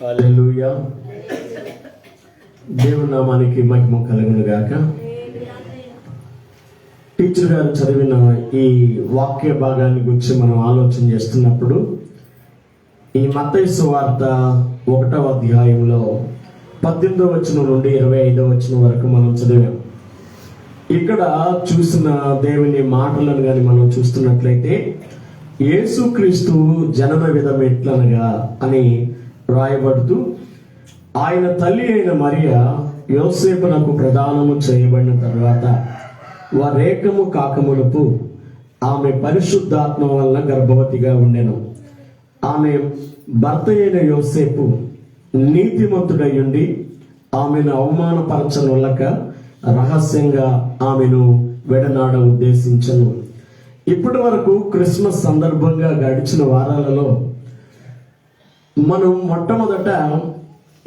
హల్లెలూయా. దేవుని నామానికి మహిమ కలుగును గాక. టీచర్ గారు చదివిన ఈ వాక్య భాగాన్ని గురించి మనం ఆలోచన చేస్తున్నప్పుడు ఈ మత్తయి సువార్త 1వ అధ్యాయంలో 18వ వచనం నుండి 25వ వచనం వరకు మనం చదివాం. ఇక్కడ చూసిన దేవుని మాటలను కానీ మనం చూస్తున్నట్లయితే యేసుక్రీస్తు జనన విధం ఎట్లనగా అని రాయబడుతూ, ఆయన తల్లి అయిన మరియ యోసేపునకు ప్రదానము చేయబడిన తర్వాత వారేకము కాకమునుపు ఆమె పరిశుద్ధాత్మ వలన గర్భవతిగా ఉండెను. ఆమె భర్త అయిన యోసేపు నీతిమంతుడయ్యుండి ఆమెను అవమానపరచనొల్లక రహస్యంగా ఆమెను వెడనాడ ఉద్దేశించను. ఇప్పటి వరకు క్రిస్మస్ సందర్భంగా గడిచిన వారాలలో మనం మొట్టమొదట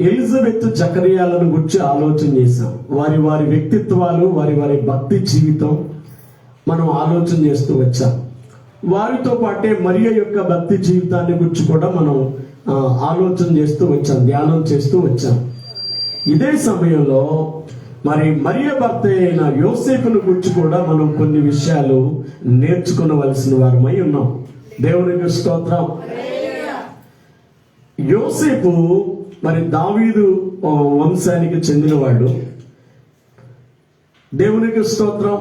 ఎలిజబెత్ జకరియాలను గురించి ఆలోచన చేశాం. వారి వారి వ్యక్తిత్వాలు, వారి వారి భక్తి జీవితం మనం ఆలోచన చేస్తూ వచ్చాం. వారితో పాటే మరియ యొక్క భక్తి జీవితాన్ని గురించి కూడా మనం ఆలోచన చేస్తూ వచ్చాం, ధ్యానం చేస్తూ వచ్చాం. ఇదే సమయంలో మరి మరియ భర్త అయిన యోసేపును గురించి కూడా మనం కొన్ని విషయాలు నేర్చుకోవలసిన వారమై ఉన్నాం. దేవునికి స్తోత్రం. యోసేపు మరి దావీదు వంశానికి చెందినవాడు. దేవునికి స్తోత్రం.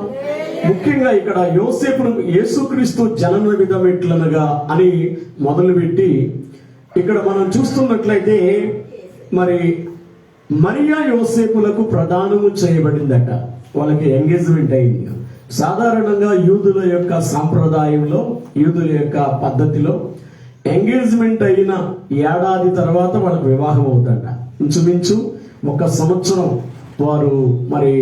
ముఖ్యంగా ఇక్కడ యోసేపును యేసుక్రీస్తు జనన విధం ఎట్లనగా అని మొదలుపెట్టి ఇక్కడ మనం చూస్తున్నట్లయితే మరి మరియా యోసేపులకు ప్రదానము చేయబడిందట. వాళ్ళకి ఎంగేజ్మెంట్ అయింది. సాధారణంగా యూదుల యొక్క సాంప్రదాయంలో, యూదుల యొక్క పద్ధతిలో ఎంగేజ్మెంట్ అయిన ఏడాది తర్వాత వాళ్ళకి వివాహం అవుతుంట. ఇంచుమించు 1 సంవత్సరం వారు మరి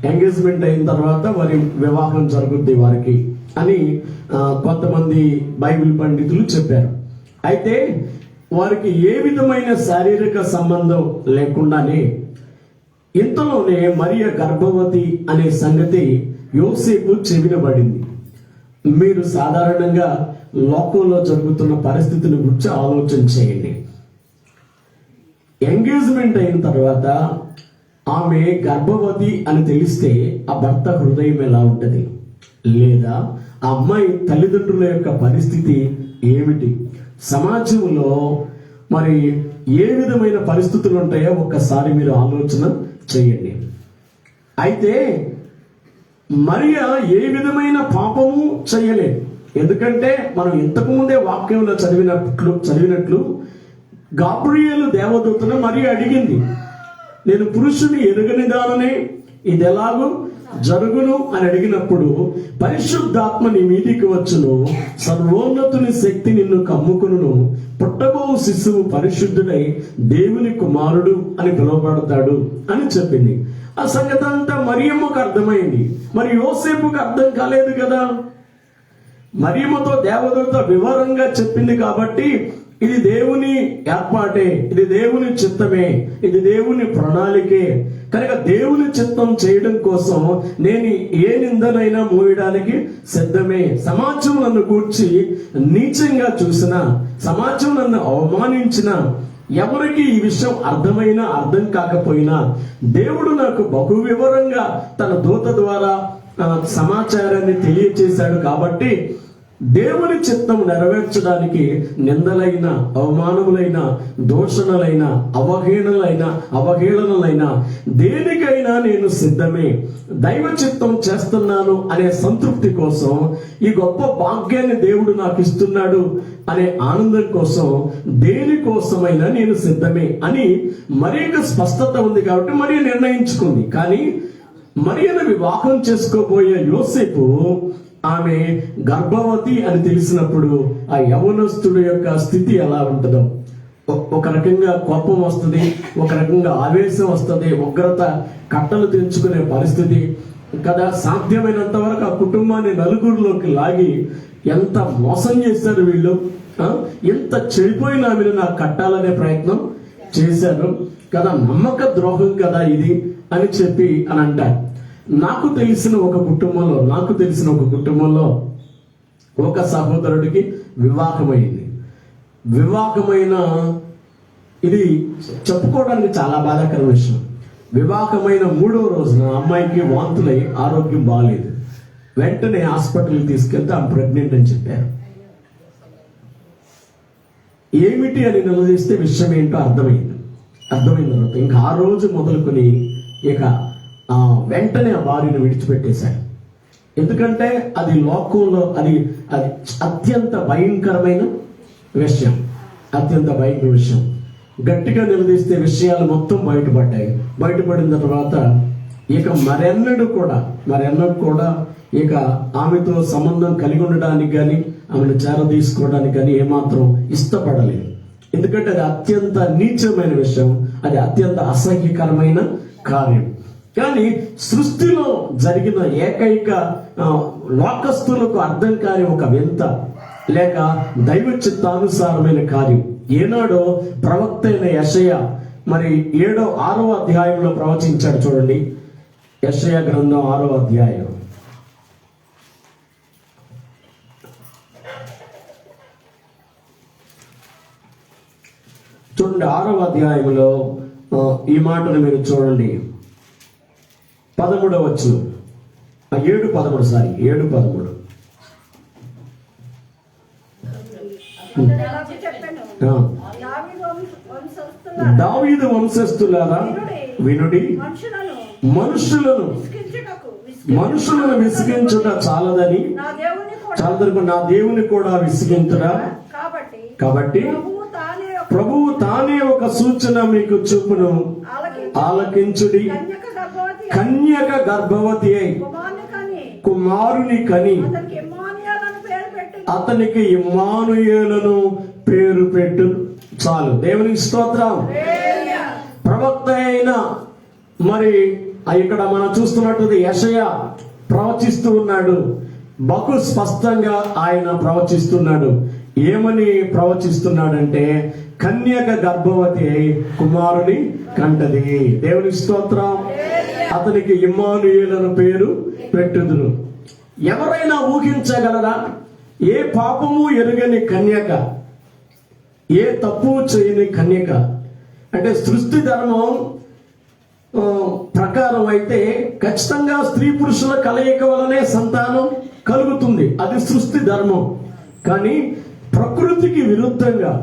ఎంగేజ్మెంట్ అయిన తర్వాత వారి వివాహం జరుగుద్ది వారికి అని కొంతమంది బైబిల్ పండితులు చెప్పారు. అయితే వారికి ఏ విధమైన శారీరక సంబంధం లేకుండానే ఇంతలోనే మరియ గర్భవతి అనే సంగతి యోసేపు చెవినబడింది. మీరు సాధారణంగా లోకంలో జరుగుతున్న పరిస్థితిని గురించి ఆలోచన చేయండి. ఎంగేజ్మెంట్ అయిన తర్వాత ఆమె గర్భవతి అని తెలిస్తే ఆ భర్త హృదయం ఎలా ఉంటుంది, లేదా ఆ అమ్మాయి తల్లిదండ్రుల యొక్క పరిస్థితి ఏమిటి, సమాజంలో మరి ఏ విధమైన పరిస్థితులు ఉంటాయో ఒక్కసారి మీరు ఆలోచన చేయండి. అయితే మరియ ఏ విధమైన పాపము చేయలేదు. ఎందుకంటే మనం ఇంతకు ముందే వాక్యంలో చదివినట్లు గాబ్రియేలు దేవదూతను మరియ అడిగింది, నేను పురుషుని ఎరుగని దాననే, ఇది ఎలాగూ జరుగును అని అడిగినప్పుడు పరిశుద్ధాత్మ నీ మీదికి వచ్చును, సర్వోన్నతుని శక్తి నిన్ను కమ్ముకును, పుట్టబో శిశువు పరిశుద్ధుడై దేవుని కుమారుడు అని పిలువబడతాడు అని చెప్పింది. ఆ సంగతి అంతా మరియమ్మకు అర్థమైంది. మరి యోసేపుకు అర్థం కాలేదు కదా. మరియమ్మతో దేవదూత వివరంగా చెప్పింది కాబట్టి ఇది దేవుని ఏర్పాటే, ఇది దేవుని చిత్తమే, ఇది దేవుని ప్రణాళికే. కనుక దేవుని చిత్తం చేయడం కోసం నేను ఏ నిందనైనా మోయడానికి సిద్ధమే. సమాజం నన్ను కూర్చి నీచంగా చూసిన, సమాజం నన్ను అవమానించిన, ఎవరికి ఈ విషయం అర్థమైనా అర్థం కాకపోయినా దేవుడు నాకు బహు వివరంగా తన దూత ద్వారా సమాచారాన్ని తెలియచేశాడు. కాబట్టి దేవుని చిత్తం నెరవేర్చడానికి నిందలైన, అవమానములైన, దూషణలైన, అవహేళనలైన దేనికైనా నేను సిద్ధమే. దైవ చిత్తం చేస్తున్నాను అనే సంతృప్తి కోసం, ఈ గొప్ప భాగ్యాన్ని దేవుడు నాకు ఇస్తున్నాడు అనే ఆనందం కోసం, దేనికోసమైనా నేను సిద్ధమే అని మరియకు స్పష్టత ఉంది. కాబట్టి మరి నిర్ణయించుకుంది. కానీ మరియను వివాహం చేసుకోబోయే యోసేపు ఆమె గర్భవతి అని తెలిసినప్పుడు ఆ యవనస్తుడి యొక్క స్థితి ఎలా ఉంటుందో, ఒక రకంగా కోపం వస్తుంది, ఒక రకంగా ఆవేశం వస్తుంది, ఉగ్రత కట్టలు తెంచుకునే పరిస్థితి కదా. సాధ్యమైనంత వరకు ఆ కుటుంబాన్ని నలుగురిలోకి లాగి ఎంత మోసం చేశారు వీళ్ళు, ఎంత చెడిపోయిన ఆమెను నాకు కట్టాలనే ప్రయత్నం చేశారు కదా, నమ్మక ద్రోహం కదా ఇది అని చెప్పి అని అంటారు. నాకు తెలిసిన ఒక కుటుంబంలో ఒక సహోదరుడికి వివాహమైన ఇది చెప్పుకోవడానికి చాలా బాధాకర విషయం. వివాహమైన 3వ రోజున అమ్మాయికి వాంతులై ఆరోగ్యం బాగాలేదు. వెంటనే హాస్పిటల్కి తీసుకెళ్తే ఆమె ప్రెగ్నెంట్ అని చెప్పారు. ఏమిటి అని నిలదీస్తే విషయం ఏంటో అర్థమైన తర్వాత ఇంకా ఆ రోజు మొదలుకొని ఇక వెంటనే ఆ భార్యను విడిచిపెట్టేశాడు. ఎందుకంటే అది లోకంలో అది అత్యంత భయంకరమైన విషయం. గట్టిగా నిలదీస్తే విషయాలు మొత్తం బయటపడిన తర్వాత ఇక మరెన్నడూ కూడా ఇక ఆమెతో సంబంధం కలిగి ఉండడానికి కానీ ఆమెను చేరదీసుకోవడానికి కానీ ఏమాత్రం ఇష్టపడలేదు. ఎందుకంటే అది అత్యంత నీచమైన విషయం, అది అత్యంత అసహ్యకరమైన కార్యం. కానీ సృష్టిలో జరిగిన ఏకైక లోకస్తులకు అర్థం కాని ఒక వింత లేక దైవ చిత్తానుసారమైన కార్యం ఏనాడో ప్రవక్త అయిన యెషయా మరి 6వ అధ్యాయంలో ప్రవచించాడు. చూడండి, యెషయా గ్రంథం 6వ అధ్యాయం. చూడండి, 6వ అధ్యాయంలో ఈ మాటను మీరు చూడండి. 13వ వచనం, 7:13 దావీదు వంశస్థులారా వినుడి, మనుషులను విసిగించుట చాలదని నా దేవుని కూడా విసిగించురా. కాబట్టి ప్రభువు తానే ఒక సూచన మీకు చూపును, ఆలకించుడి. కన్యక గర్భవతి అయి కుమారుని కని అతనికి ఇమ్మానుయేలును పేరు పెట్టు. చాలు, దేవునికి స్తోత్రం. ప్రవక్త అయిన మరి ఇక్కడ మనం చూస్తున్నట్టు యెషయా ప్రవచిస్తూ ఉన్నాడు. బహు స్పష్టంగా ఆయన ప్రవచిస్తున్నాడు. ఏమని ప్రవచిస్తున్నాడంటే కన్యక గర్భవతి అయి కుమారుని కంటది. దేవునికి స్తోత్రం. అతనికి ఇమ్మానుయేలును పేరు పెట్టుదురు. ఎవరైనా ఊహించగలరా? ఏ పాపము ఎరుగని కన్యక, ఏ తప్పు చేయని కన్యక. అంటే సృష్టి ధర్మం ప్రకారం అయితే ఖచ్చితంగా స్త్రీ పురుషుల కలయిక వలనే సంతానం కలుగుతుంది, అది సృష్టి ధర్మం. కానీ ప్రకృతికి విరుద్ధంగా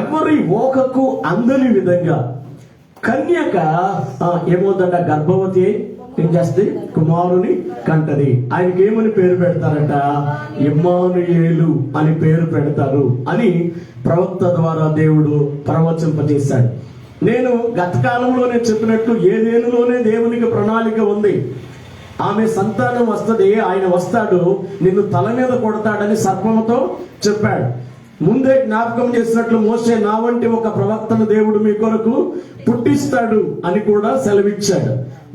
ఎవరి ఊహకు అందని విధంగా కన్యక ఏమవుతుందట, గర్భవతి ఏం చేస్తే కుమారుని కంటది. ఆయనకి ఏమని పేరు పెడతారట? ఇమ్మానుయేలు అని పేరు పెడతారు అని ప్రవక్త ద్వారా దేవుడు ప్రవచింపజేశాడు. నేను గత కాలంలోనే చెప్పినట్లు ఏదేనులోనే దేవునికి ప్రణాళిక ఉంది. ఆమె సంతానం వస్తుంది, ఆయన వస్తాడు, నిన్ను తల మీద కొడతాడని సర్పముతో చెప్పాడు. ముందే జ్ఞాపకం చేసినట్లు మోషే నా వంటి ఒక ప్రవక్తను దేవుడు మీ కొరకు పుట్టిస్తాడు అని కూడా సెలవిచ్చాడు.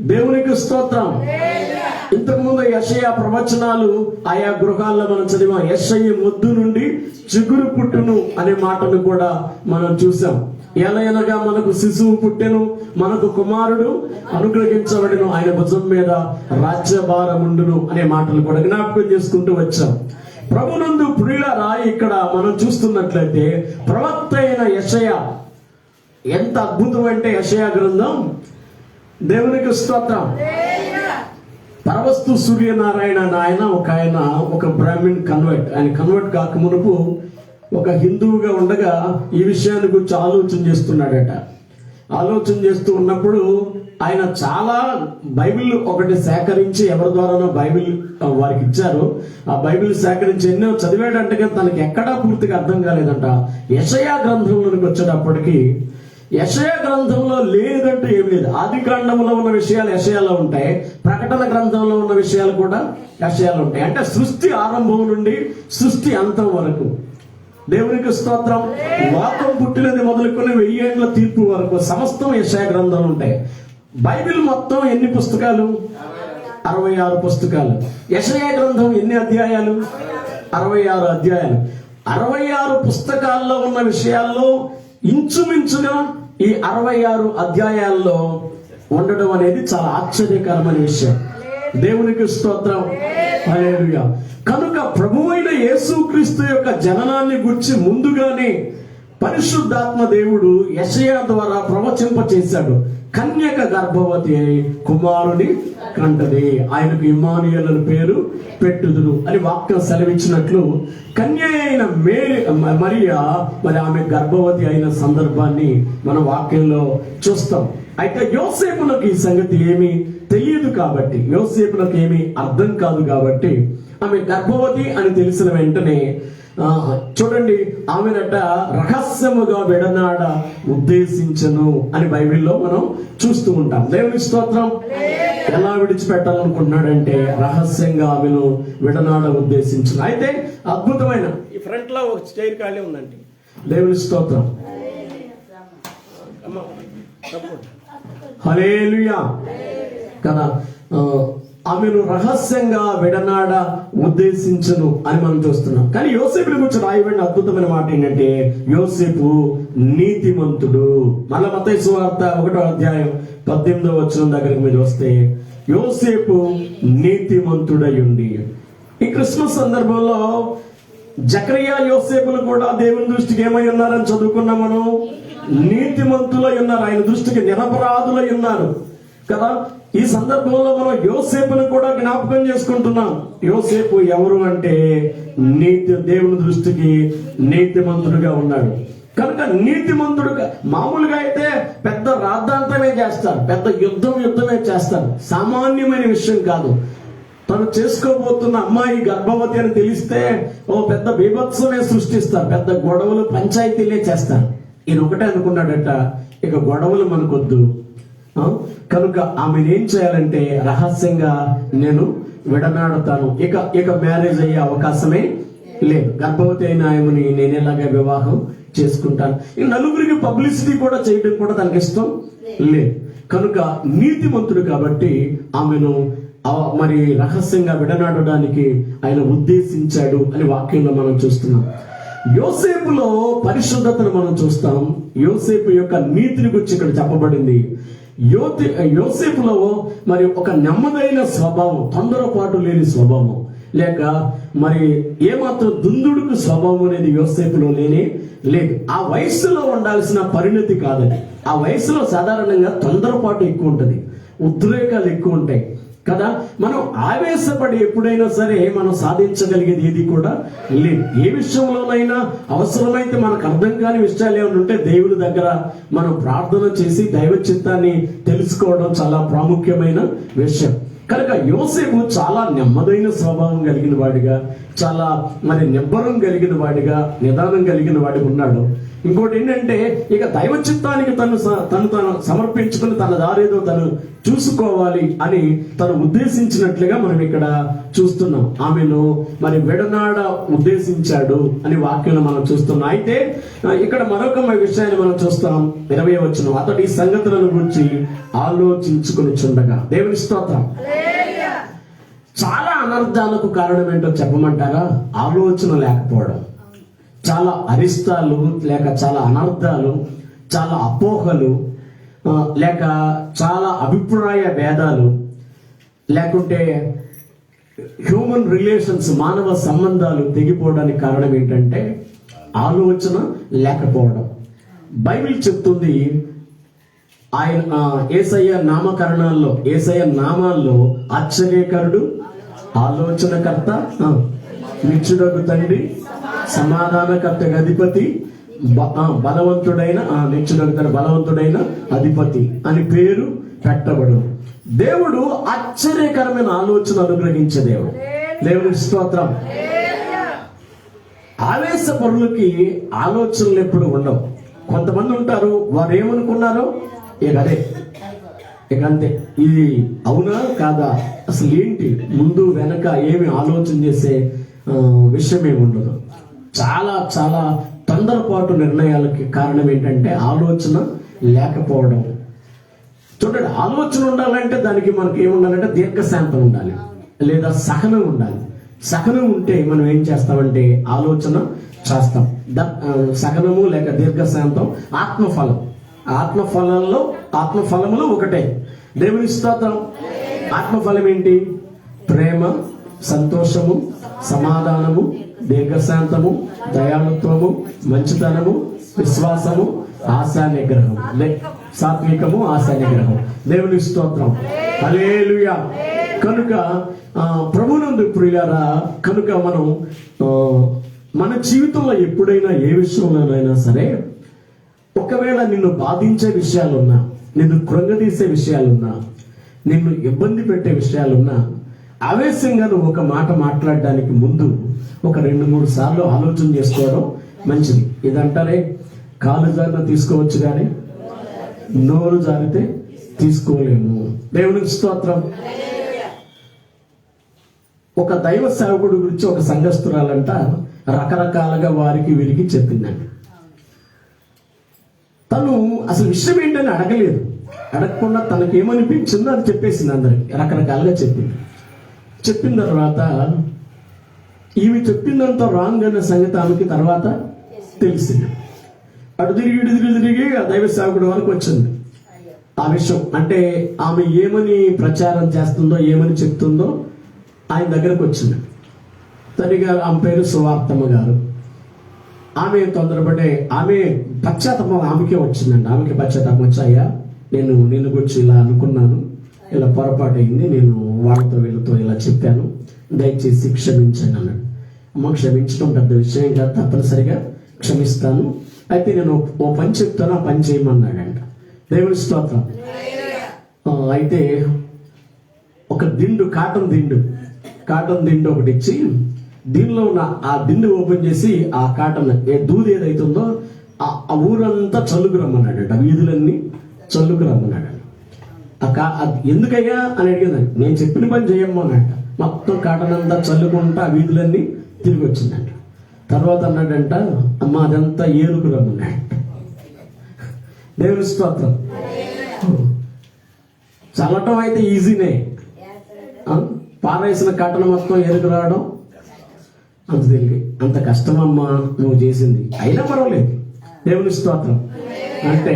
దేవునికి స్తోత్రం. ఇంతకుముందు యెషయా ప్రవచనాలు ఆయా గృహాల్లో మనం చదివాం. యెషయ మొద్దు నుండి చిగురు పుట్టును అనే మాటను కూడా మనం చూసాం. ఎలయనగా మనకు శిశువు పుట్టెను, మనకు కుమారుడు అనుగ్రహించబడెను, ఆయన భుజం మీద రాజ్యభారముండును అనే మాటలు కూడా జ్ఞాపకం చేసుకుంటూ వచ్చాం. ప్రభునందు ప్రియులారా, ఇక్కడ మనం చూస్తున్నట్లయితే ప్రవక్త అయిన యెషయా ఎంత అద్భుతం అంటే యెషయా గ్రంథం, దేవునికి స్తోత్రం. పరవస్తు సూర్యనారాయణ ఆయన ఒక బ్రాహ్మణ్ కన్వర్ట్. ఆయన కన్వర్ట్ కాక మునుపు ఒక హిందువుగా ఉండగా ఈ విషయాన్ని గురించి ఆలోచన చేస్తున్నాడట. ఆలోచన చేస్తూ ఉన్నప్పుడు ఆయన చాలా బైబిల్ ఒకటి సేకరించి, ఎవరి ద్వారానో బైబిల్ వారికి ఇచ్చారు. ఆ బైబిల్ సేకరించి ఎన్నో చదివాడంటే తనకి ఎక్కడా పూర్తిగా అర్థం కాలేదంట. యెషయా గ్రంథంలోనికి వచ్చేటప్పటికి యెషయా గ్రంథంలో లేదంటూ ఏమి లేదు. ఆది కాండంలో ఉన్న విషయాలు యెషయాలో ఉంటాయి, ప్రకటన గ్రంథంలో ఉన్న విషయాలు కూడా యెషయాలో ఉంటాయి. అంటే సృష్టి ఆరంభం నుండి సృష్టి అంతం వరకు, దేవునికి స్తోత్రం, లోకం పుట్టినది మొదలుకొని 1000 ఏళ్ల తీర్పు వరకు సమస్తం యెషయా గ్రంథంలో ఉంటాయి. బైబిల్ మొత్తం ఎన్ని పుస్తకాలు? 66 పుస్తకాలు. యెషయా గ్రంథం ఎన్ని అధ్యాయాలు? 66 అధ్యాయాలు. 66 పుస్తకాల్లో ఉన్న విషయాల్లో ఇంచుమించుగా ఈ 66 అధ్యాయాల్లో ఉండడం అనేది చాలా ఆశ్చర్యకరమైన విషయం. దేవునికి స్తోత్రం, హల్లెలూయా. కనుక ప్రభువైన యేసుక్రీస్తు యొక్క జననాన్ని గురించి ముందుగానే పరిశుద్ధాత్మ దేవుడు యెషయా ద్వారా ప్రవచింప చేశాడు. కన్యక గర్భవతి అయి కుమారుని కంటది, ఆయనకు ఇమ్మానుయేలు అని పేరు పెట్టుదురు అని వాక్యం సెలవిచ్చినట్లు కన్య అయిన మరియా మరి ఆమె గర్భవతి అయిన సందర్భాన్ని మన వాక్యంలో చూస్తాం. అయితే యోసేపునకు ఈ సంగతి ఏమీ తెలియదు కాబట్టి, యోసేపునకు ఏమీ అర్థం కాదు కాబట్టి ఆమె గర్భవతి అని తెలిసిన వెంటనే చూడండి, ఆమెనట రహస్యముగా విడనాడ ఉద్దేశించను అని బైబిల్లో మనం చూస్తూ ఉంటాం. దేవుని స్తోత్రం. ఎలా విడిచిపెట్టాలనుకుంటున్నాడంటే రహస్యంగా ఆమెను విడనాడ ఉద్దేశించను. అయితే అద్భుతమైన ఈ ఫ్రంట్ లో ఒక చైర్ ఖాళీ ఉందండి. దేవుని స్తోత్రం. హల్లెలూయా కదా. ఆమెను రహస్యంగా విడనాడ ఉద్దేశించను అని మనం చూస్తున్నాం. కానీ యోసేపుని గురించి రాయబడిన అద్భుతమైన మాట ఏంటంటే యోసేపు నీతిమంతుడు. మళ్ళా మత్తయి సువార్త 1వ అధ్యాయం 18వ వచనం దగ్గరికి మీరు వస్తే యోసేపు నీతిమంతుడై ఉండి, ఈ క్రిస్మస్ సందర్భంలో జకరియా యోసేపులు కూడా దేవుని దృష్టికి ఏమై ఉన్నారని చదువుకున్నాం మనం. నీతిమంతులై ఉన్నారు, ఆయన దృష్టికి నిరపరాధులై ఉన్నారు కదా. ఈ సందర్భంలో మనం యోసేపును కూడా జ్ఞాపకం చేసుకుంటున్నాం. యోసేపు ఎవరు అంటే దేవుని దృష్టికి నీతిమంతుడుగా ఉన్నాడు కనుక నీతిమంతుడుగా. మామూలుగా అయితే పెద్ద రాద్ధాంతమే చేస్తారు, పెద్ద యుద్ధమే చేస్తారు, సామాన్యమైన విషయం కాదు. తను చేసుకోబోతున్న అమ్మాయి గర్భవతి అని తెలిస్తే ఓ పెద్ద బీభత్సమే సృష్టిస్తారు, పెద్ద గొడవలు పంచాయతీలే చేస్తారు. ఈయన ఒకటే అనుకున్నాడట, ఇక గొడవలు మనకొద్దు కనుక ఆమెను ఏం చేయాలంటే రహస్యంగా నేను విడనాడుతాను, ఇక మ్యారేజ్ అయ్యే అవకాశమే లేదు, గర్భవతి అయిన ఆమెని నేను ఎలాగా వివాహం చేసుకుంటాను. ఈ నలుగురికి పబ్లిసిటీ కూడా చేయడం కూడా తనకి ఇష్టం లేదు కనుక నీతిమంతుడు కాబట్టి ఆమెను మరి రహస్యంగా విడనాడడానికి ఆయన ఉద్దేశించాడు అని వాక్యంలో మనం చూస్తున్నాం. యోసేపులో పరిశుద్ధతను మనం చూస్తాం. యోసేపు యొక్క నీతిని గురించి ఇక్కడ చెప్పబడింది. యోసేపులో మరి ఒక నెమ్మదైన స్వభావం, తొందరపాటు లేని స్వభావం, లేక మరి ఏమాత్రం దుందుడుకు స్వభావం అనేది యోసేపులో లేనే లేదు. ఆ వయసులో ఉండాల్సిన పరిణతి కాదని. ఆ వయసులో సాధారణంగా తొందరపాటు ఎక్కువ ఉంటుంది, ఉద్రేకాలు ఎక్కువ ఉంటాయి కదా. మనం ఆవేశపడి ఎప్పుడైనా సరే మనం సాధించగలిగేది ఏది కూడా లేదు. ఏ విషయంలోనైనా అవసరమైతే మనకు అర్థం కాని విషయాలు ఏమైనా ఉంటే దేవుడి దగ్గర మనం ప్రార్థన చేసి దైవ చిత్తాన్ని తెలుసుకోవడం చాలా ప్రాముఖ్యమైన విషయం. కనుక యోసేపు చాలా నెమ్మదైన స్వభావం కలిగిన వాడిగా, చాలా మరి నిబ్బరం కలిగిన వాడిగా, నిదానం కలిగిన వాడిగా ఉన్నాడు. ఇంకోటి ఏంటంటే ఇక దైవ చిత్తానికి తను సమర్పించుకుని తన దారేదో తను చూసుకోవాలి అని తను ఉద్దేశించినట్లుగా మనం ఇక్కడ చూస్తున్నాం. ఆమెను మరి విడనాడ ఉద్దేశించాడు అని వాక్యం మనం చూస్తున్నాం. అయితే ఇక్కడ మరొక విషయాన్ని మనం చూస్తాం. 20వ వచనం, అతడు ఈ సంగతులను గురించి ఆలోచించుకుని చుండగా. దేవుని స్తోత్రం. చాలా అనర్థాలకు కారణం ఏంటో చెప్పమంటారా? ఆలోచన లేకపోవడం. చాలా అరిష్టాలు, లేక చాలా అనర్థాలు, చాలా అపోహలు, లేక చాలా అభిప్రాయ భేదాలు, లేకుంటే హ్యూమన్ రిలేషన్స్, మానవ సంబంధాలు తెగిపోవడానికి కారణం ఏంటంటే ఆలోచన లేకపోవడం. బైబిల్ చెప్తుంది ఆయన యేసయ్య నామకరణాల్లో, యేసయ్య నామాల్లో ఆశ్చర్యకరుడు, ఆలోచనకర్త, నిత్యుడగు తండ్రి, సమాధానకర్త అధిపతి, బలవంతుడైన బలవంతుడైన అధిపతి అని పేరు పెట్టబడు. దేవుడు ఆశ్చర్యకరమైన ఆలోచన అనుగ్రహించే దేవుడు. దేవుని స్తోత్రం. ఆవేశ పరులకి ఆలోచనలు ఎప్పుడు ఉండవు. కొంతమంది ఉంటారు, వారు ఏమనుకున్నారో ఇక అంతే, ఇది అవునా కాదా, అసలు ఏంటి, ముందు వెనక ఏమి ఆలోచన చేసే విషయం ఏమి ఉండదు. చాలా చాలా తొందరపాటు నిర్ణయాలకి కారణం ఏంటంటే ఆలోచన లేకపోవడం. చూడండి, ఆలోచన ఉండాలంటే దానికి మనకి ఏముండాలంటే దీర్ఘశాంతం ఉండాలి, లేదా సహనం ఉండాలి. సహనం ఉంటే మనం ఏం చేస్తామంటే ఆలోచన చేస్తాం. సహనము లేక దీర్ఘశాంతం ఆత్మఫలం. ఆత్మఫలములు ఒకటే. దేవుని స్తోత్రం. ఆత్మఫలం ఏంటి? ప్రేమ, సంతోషము, సమాధానము, దీర్ఘశాంతము, దయాళుత్వము, మంచితనము, విశ్వాసము, ఆశా నిగ్రహం, సాత్వికము, ఆశా నిగ్రహం. దేవుని స్తోత్రం. హల్లెలూయా. కనుక ప్రభువునందు ప్రియులారా, కనుక మనం మన జీవితంలో ఎప్పుడైనా ఏ విషయంలోనైనా సరే, ఒకవేళ నిన్ను బాధించే విషయాలున్నా, నిన్ను కృంగదీసే విషయాలున్నా, నిన్ను ఇబ్బంది పెట్టే విషయాలున్నా, ఆవేశంగా నువ్వు ఒక మాట మాట్లాడడానికి ముందు ఒక 2-3 సార్లు ఆలోచన చేసుకోవడం మంచిది. ఇదంటారే, కాలు జారిన తీసుకోవచ్చు కానీ నోరు జారితే తీసుకోలేము. దేవునికి స్తోత్రం. ఒక దైవ సేవకుడు గురించి ఒక సంఘస్థురాలంట రకరకాలుగా వారికి వీరికి చెప్పిందండి. తను అసలు విషయం ఏంటని అడగలేదు, అడగకుండా తనకి ఏమనిపించిందో అది చెప్పేసింది. అందరికి రకరకాలుగా చెప్పింది. చెప్పిన తర్వాత ఈమె చెప్పిందంతా రాంగ్ అనే సంగతి ఆమెకి తర్వాత తెలిసింది. అటు తిరిగి ఆ దైవ సేవకుడు వరకు వచ్చింది ఆ విషయం. అంటే ఆమె ఏమని ప్రచారం చేస్తుందో, ఏమని చెప్తుందో ఆయన దగ్గరకు వచ్చింది. తల్లిగా ఆమె పేరు సువార్తమ్మ గారు. ఆమె తొందరపడే, ఆమె పశ్చాత్తాపం ఆమెకే వచ్చిందండి. ఆమెకి పశ్చాత్తాపం వచ్చాయా, నేను నిన్ను గురించి ఇలా అనుకున్నాను, ఇలా పొరపాటు అయింది, నేను వాళ్ళతో వీళ్ళతో ఇలా చెప్పాను, దయచేసి క్షమించండి అన్నాడు. అమ్మ, క్షమించడం పెద్ద విషయం కాదు, తప్పనిసరిగా క్షమిస్తాను, అయితే నేను ఓ పని చెప్తాను, ఆ పని చేయమన్నాడంట. దేవుని స్తోత్రం. అయితే ఒక దిండు, కాటన్ దిండు ఒకటి ఇచ్చి, దీనిలో ఉన్న ఆ దిండు ఓపెన్ చేసి ఆ కాటన్ దూది ఏదైతుందో ఆ ఊరంతా చల్లుకు రమ్మన్నాడట, వీధులన్నీ చల్లుకు రమ్మన్నాడు. ఎందుకయ్యా అని అడిగిందండి. నేను చెప్పిన పని చేయమ్మన్నట్ట. మొత్తం కాటన్ అంతా చల్లుకుంటా ఆ వీధులన్నీ తిరిగి వచ్చిందంట. తర్వాత అన్నాడంట, అమ్మ అదంతా ఏరుకు రమ్మన్నాడు. దేవుని స్తోత్రం. చల్లటం అయితే ఈజీనే, పారేసిన కాటన్ మొత్తం ఏరుకు రావడం అంత తెలియదు. అంత కష్టమమ్మా నువ్వు చేసింది, అయినా పర్వాలేదు. దేవుని స్తోత్రం. అంటే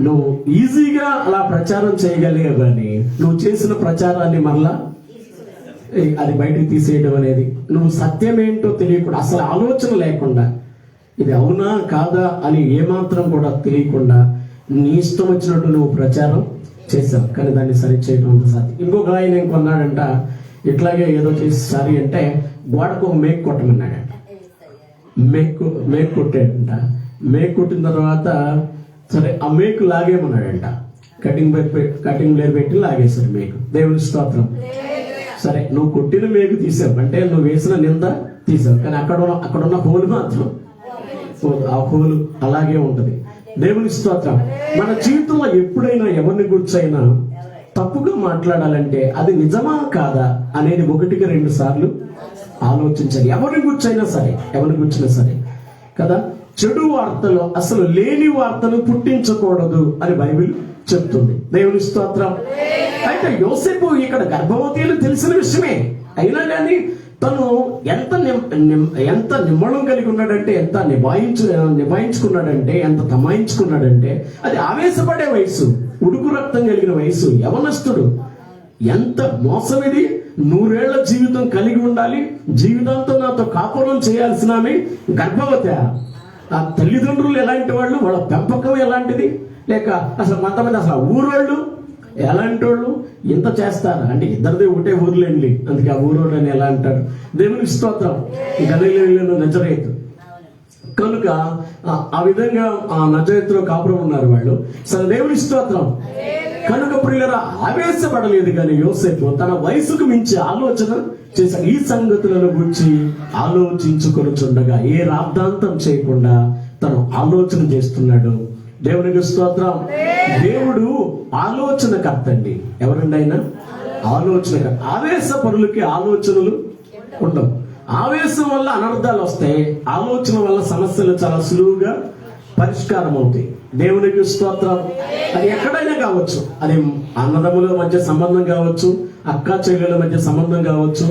నువ్వు ఈజీగా అలా ప్రచారం చేయగలిగావు, కానీ నువ్వు చేసిన ప్రచారాన్ని మరలా అది బయటికి తీసేయడం అనేది, నువ్వు సత్యం ఏంటో తెలియకుండా, అసలు ఆలోచన లేకుండా, ఇది అవునా కాదా అని ఏమాత్రం కూడా తెలియకుండా నీ ఇష్టం వచ్చినట్టు నువ్వు ప్రచారం చేశావు. కానీ దాన్ని సరి చేయడం అంత సాధ్యం. ఇంకొక ఆయన ఏం కొన్నాడంట, ఇట్లాగే ఏదో చేసి సరి అంటే గోడకు ఒక మేకు కొట్టమన్నాడంట. మేకు కొట్టాడంట. మేకు కొట్టిన తర్వాత సరే ఆ మేకు లాగేమన్నాడంట. కటింగ్ బ్లేడ్ పెట్టి లాగేశారు మేకు. దేవుని స్తోత్రం. సరే, నువ్వు కొట్టిన మేకు తీసావు అంటే నువ్వు వేసిన నింద తీసావు, కానీ అక్కడున్న హోలు మాత్రం ఆ హోలు అలాగే ఉంటది. దేవుని స్తోత్రం. మన జీవితంలో ఎప్పుడైనా ఎవరిని గుర్చైనా తప్పుగా మాట్లాడాలంటే అది నిజమా కాదా అనేది 1-2 సార్లు ఆలోచించాలి. ఎవరిని గుర్చైనా సరే కదా. చెడు వార్తలు, అసలు లేని వార్తలు పుట్టించకూడదు అని బైబిల్ చెప్తుంది. దేవుని స్తోత్రం. అయితే యోసేపు ఇక్కడ గర్భవతి అని తెలిసిన విషయమే, అయినా కానీ తను ఎంత నిమ్మళం కలిగి ఉన్నాడంటే, ఎంత నిభాయించుకున్నాడంటే, ఎంత తమాయించుకున్నాడంటే, అది ఆవేశపడే వయసు, ఉడుకు రక్తం కలిగిన వయసు, యవనస్తుడు. ఎంత మోసం ఇది! 100 ఏళ్ల జీవితం కలిగి ఉండాలి, జీవితాంతం నాతో కాపురం చేయాల్సిన ఆమె గర్భవతి. ఆ తల్లిదండ్రులు ఎలాంటి వాళ్ళు, వాళ్ళ పెంపకం ఎలాంటిది, లేక అసలు కొంతమంది అసలు ఊరోళ్ళు ఎలాంటి వాళ్ళు, ఇంత చేస్తారా అంటే ఇద్దరిదే ఒకటే ఊర్లేండి, అందుకే ఆ ఊరోళ్ళు అని ఎలా అంటారు. దేవునికి స్తోత్రం. గలిలయలో నజరేతు కనుక ఆ విధంగా ఆ నజరేతులో కాపురం ఉన్నారు వాళ్ళు. సరే, దేవుని స్తోత్రం. కనుక ప్రియులారా, ఆవేశపడలేదు కానీ యోసేపు తన వయసుకు మించి ఆలోచన చేశాడు. ఈ సంగతులను గురించి ఆలోచించుకొనుచుండగా ఏ రాద్ధాంతం చేయకుండా తను ఆలోచన చేస్తున్నాడు. దేవునికి స్తోత్రం. దేవుడు ఆలోచనకర్త అండి. ఎవరండి ఆయన? ఆలోచనకర్త. ఆవేశపరులకి ఆలోచనలు ఉండవు. ఆవేశం వల్ల అనర్థాలు వస్తాయి, ఆలోచన వల్ల సమస్యలు చాలా సులువుగా పరిష్కారం అవుతాయి. దేవునికి స్తోత్రం. అది ఎక్కడైనా కావచ్చు, అది అన్నదమ్ముల మధ్య సంబంధం కావచ్చు, అక్క చెల్లెల మధ్య సంబంధం కావచ్చు,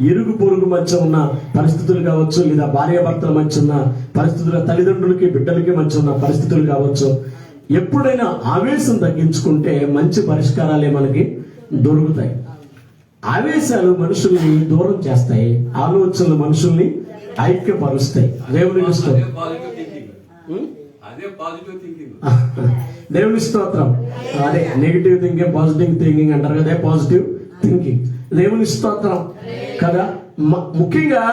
ఇరుగు పొరుగు మధ్య ఉన్న పరిస్థితులు కావచ్చు, లేదా భార్యాభర్తల మధ్య ఉన్న పరిస్థితులు, తల్లిదండ్రులకి బిడ్డలకి మధ్య ఉన్న పరిస్థితులు కావచ్చు. ఎప్పుడైనా ఆవేశం తగ్గించుకుంటే మంచి పరిష్కారాలే మనకి దొరుకుతాయి. ఆవేశాలు మనుషుల్ని దూరం చేస్తాయి, ఆలోచనలు మనుషుల్ని ఐక్యపరుస్తాయి. దేవునికి స్తోత్రం. దేవుని స్తోత్రం. అదే నెగిటివ్ థింకింగ్, పాజిటివ్ థింకింగ్ అంటారు కదా, పాజిటివ్ థింకింగ్. దేవుని స్తోత్రం కదా. ముఖ్యంగా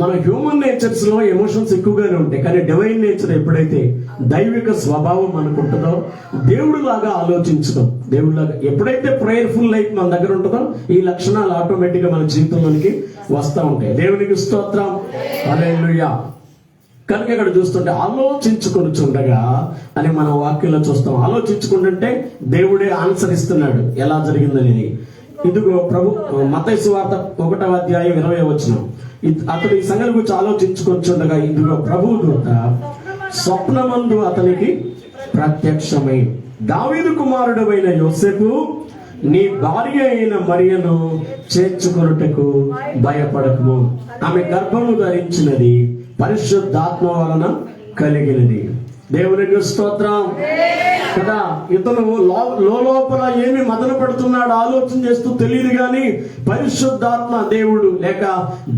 మన హ్యూమన్ నేచర్స్ లో ఎమోషన్స్ ఎక్కువగానే ఉంటాయి, కానీ డివైన్ నేచర్ ఎప్పుడైతే దైవిక స్వభావం మనకు ఉంటుందో, దేవుడు లాగా ఆలోచించడం, దేవుడు లాగా ఎప్పుడైతే ప్రేయర్ఫుల్ లైఫ్ మన దగ్గర ఉంటుందో ఈ లక్షణాలు ఆటోమేటిక్ గా మన జీవితంలోనికి వస్తూ ఉంటాయి. దేవునికి స్తోత్రం. హల్లెలూయా. కనుక ఇక్కడ చూస్తుంటే ఆలోచించుకొనుచుండగా అని మనం వాక్యంలో చూస్తాం. ఆలోచించుకుంటుంటే దేవుడే ఆన్సర్ ఇస్తున్నాడు ఎలా జరిగిందనేది. ఇదిగో ప్రభు మత్తయి సువార్త 1వ అధ్యాయం 20వ వచనం. అతడు ఈ సంగతి గురించి ఆలోచించుకొనుచుండగా ఇదిగో ప్రభువు దూత స్వప్నమందు అతనికి ప్రత్యక్షమై, దావీదు కుమారుడైన యోసేపు, నీ భార్య అయిన మరియను చేర్చుకొనుటకు భయపడకుము, ఆమె గర్భము ధరించినది పరిశుద్ధాత్మ వలన కలిగినది. దేవునికి స్తోత్రం కదా. ఇతను లోపల ఏమి మదన పడుతున్నాడు ఆలోచన చేస్తూ తెలియదు, కానీ పరిశుద్ధాత్మ దేవుడు లేక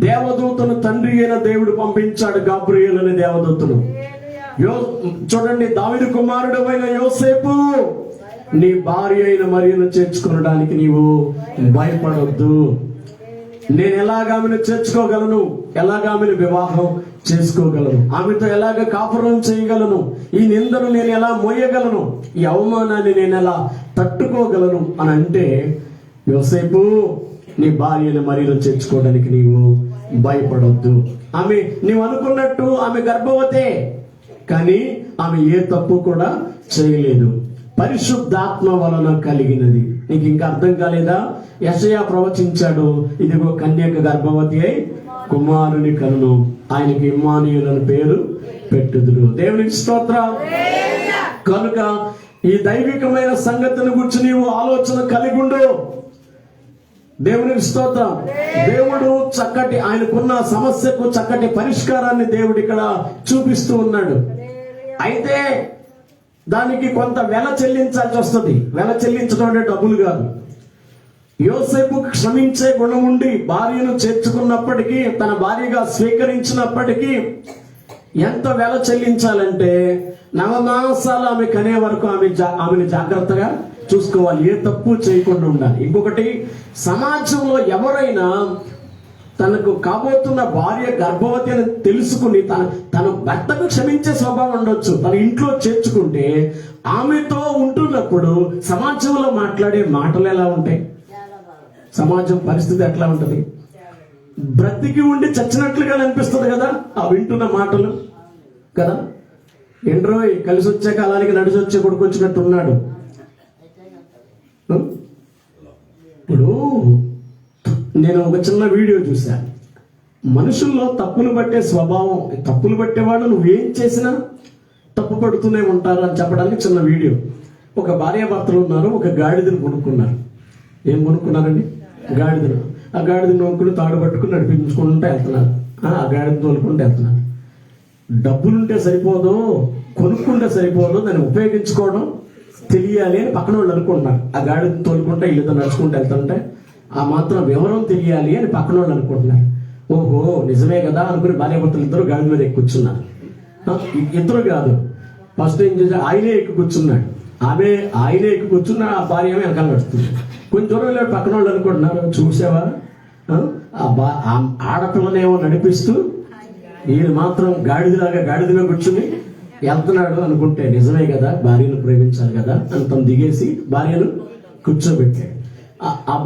దేవదూతను తండ్రి అయిన దేవుడు పంపించాడు, గాబ్రియేల్ అనే దేవదూతను. చూడండి, దావీదు కుమారుడు అయిన యోసేపు, నీ భార్య అయిన మరియను చేర్చుకోవడానికి నీవు భయపడొద్దు. నేను ఎలాగ ఆమెను చేర్చుకోగలను, ఎలాగ ఆమెను వివాహం చేసుకోగలను, ఆమెతో ఎలాగ కాపురం చేయగలను, ఈ నిందను నేను ఎలా మోయగలను, ఈ అవమానాన్ని నేను ఎలా తట్టుకోగలను అని అంటే, యోసేపు నీ భార్యను మరియను చేర్చుకోవడానికి నీవు భయపడొద్దు. ఆమె నీవు అనుకున్నట్టు ఆమె గర్భవతే, కానీ ఆమె ఏ తప్పు కూడా చేయలేదు, పరిశుద్ధాత్మ వలన కలిగినది. నీకు ఇంకా అర్థం కాలేదా? యెషయా ప్రవచించాడు, ఇదిగో కన్యక గర్భవతి అయి కుమారుని కనును, ఆయనకి ఇమ్మానుయేలు అని పేరు పెట్టుదురు. దేవునికి స్తోత్రం. కనుక ఈ దైవికమైన సంగతిని గురించి నీవు ఆలోచన కలిగి ఉండు. దేవునికి స్తోత్రం. దేవుడు చక్కటి ఆయనకున్న సమస్యకు చక్కటి పరిష్కారాన్ని దేవుడు ఇక్కడ చూపిస్తూ ఉన్నాడు. అయితే దానికి కొంత వెల చెల్లించాల్సి వస్తుంది. వెల చెల్లించడం అంటే డబ్బులు కాదు. యోసేపు క్షమించే గుణం ఉండి భార్యను చేర్చుకున్నప్పటికీ, తన భార్యగా స్వీకరించినప్పటికీ ఎంత వెల చెల్లించాలంటే 9 మాసాలు ఆమె కనే వరకు ఆమెను జాగ్రత్తగా చూసుకోవాలి, ఏ తప్పు చేయకుండా ఉండాలి. ఇంకొకటి, సమాజంలో ఎవరైనా తనకు కాబోతున్న భార్య గర్భవతి అని తెలుసుకుని తన భర్తకు క్షమించే స్వభావం ఉండొచ్చు, తన ఇంట్లో చేర్చుకుంటే ఆమెతో ఉంటున్నప్పుడు సమాజంలో మాట్లాడే మాటలు ఎలా ఉంటాయి, సమాజం పరిస్థితి ఎట్లా ఉంటది? బ్రతికి ఉండి చచ్చినట్లుగా అనిపిస్తుంది కదా ఆ వింటున్న మాటలు కదా. ఎండ్రోయ్ కలిసి వచ్చే కాలానికి నడిచి వచ్చే కొడుకు వచ్చినట్టు ఉన్నాడు. ఇప్పుడు నేను ఒక చిన్న వీడియో చూశాను. మనుషుల్లో తప్పులు పట్టే స్వభావం, తప్పులు పట్టేవాళ్ళు నువ్వేం చేసినా తప్పు పడుతూనే ఉంటారు అని చెప్పడానికి చిన్న వీడియో. ఒక భార్యాభర్తలు ఉన్నారు, ఒక గాడిదను కొనుక్కున్నారు. ఏం కొనుక్కున్నారండి? గాడిదను. ఆ గాడిదను కొనుక్కుని తాడు పట్టుకుని నడిపించుకుంటూ వెళ్తున్నారు. ఆ గాడిద తోలుకుంటూ వెళ్తున్నారు. డబ్బులుంటే సరిపోదు, కొనుక్కుంటే సరిపోదు, దాన్ని ఉపయోగించుకోవడం తెలియాలి అని పక్కన వాళ్ళు అనుకుంటున్నారు. ఆ గాడిద తోలుకుంటే ఇల్లుతో నడుచుకుంటూ వెళ్తుంటే ఆ మాత్రం వివరం తెలియాలి అని పక్కన వాళ్ళు అనుకుంటున్నారు. ఓహో నిజమే కదా అనుకుని భార్యాభర్తలు ఇద్దరు గాడి మీద ఎక్కి కూర్చున్నారు. ఇద్దరు కాదు, ఫస్ట్ ఏం చేశారు, ఆయనే ఎక్కి కూర్చున్నాడు, ఆయనే ఎక్కి కూర్చున్నా, ఆ భార్య వెనకాల నడుస్తుంది. కొంచెం దూరం వెళ్ళాడు. పక్కన వాళ్ళు అనుకుంటున్నారు, చూసావా ఆడపిల్లనేమో నడిపిస్తూ ఈయన మాత్రం గాడిదగా కూర్చుని వెళ్తున్నాడు అనుకుంటే, నిజమే కదా భార్యను ప్రేమించాలి కదా అని తను దిగేసి భార్యను కూర్చోబెట్టాడు. ఆ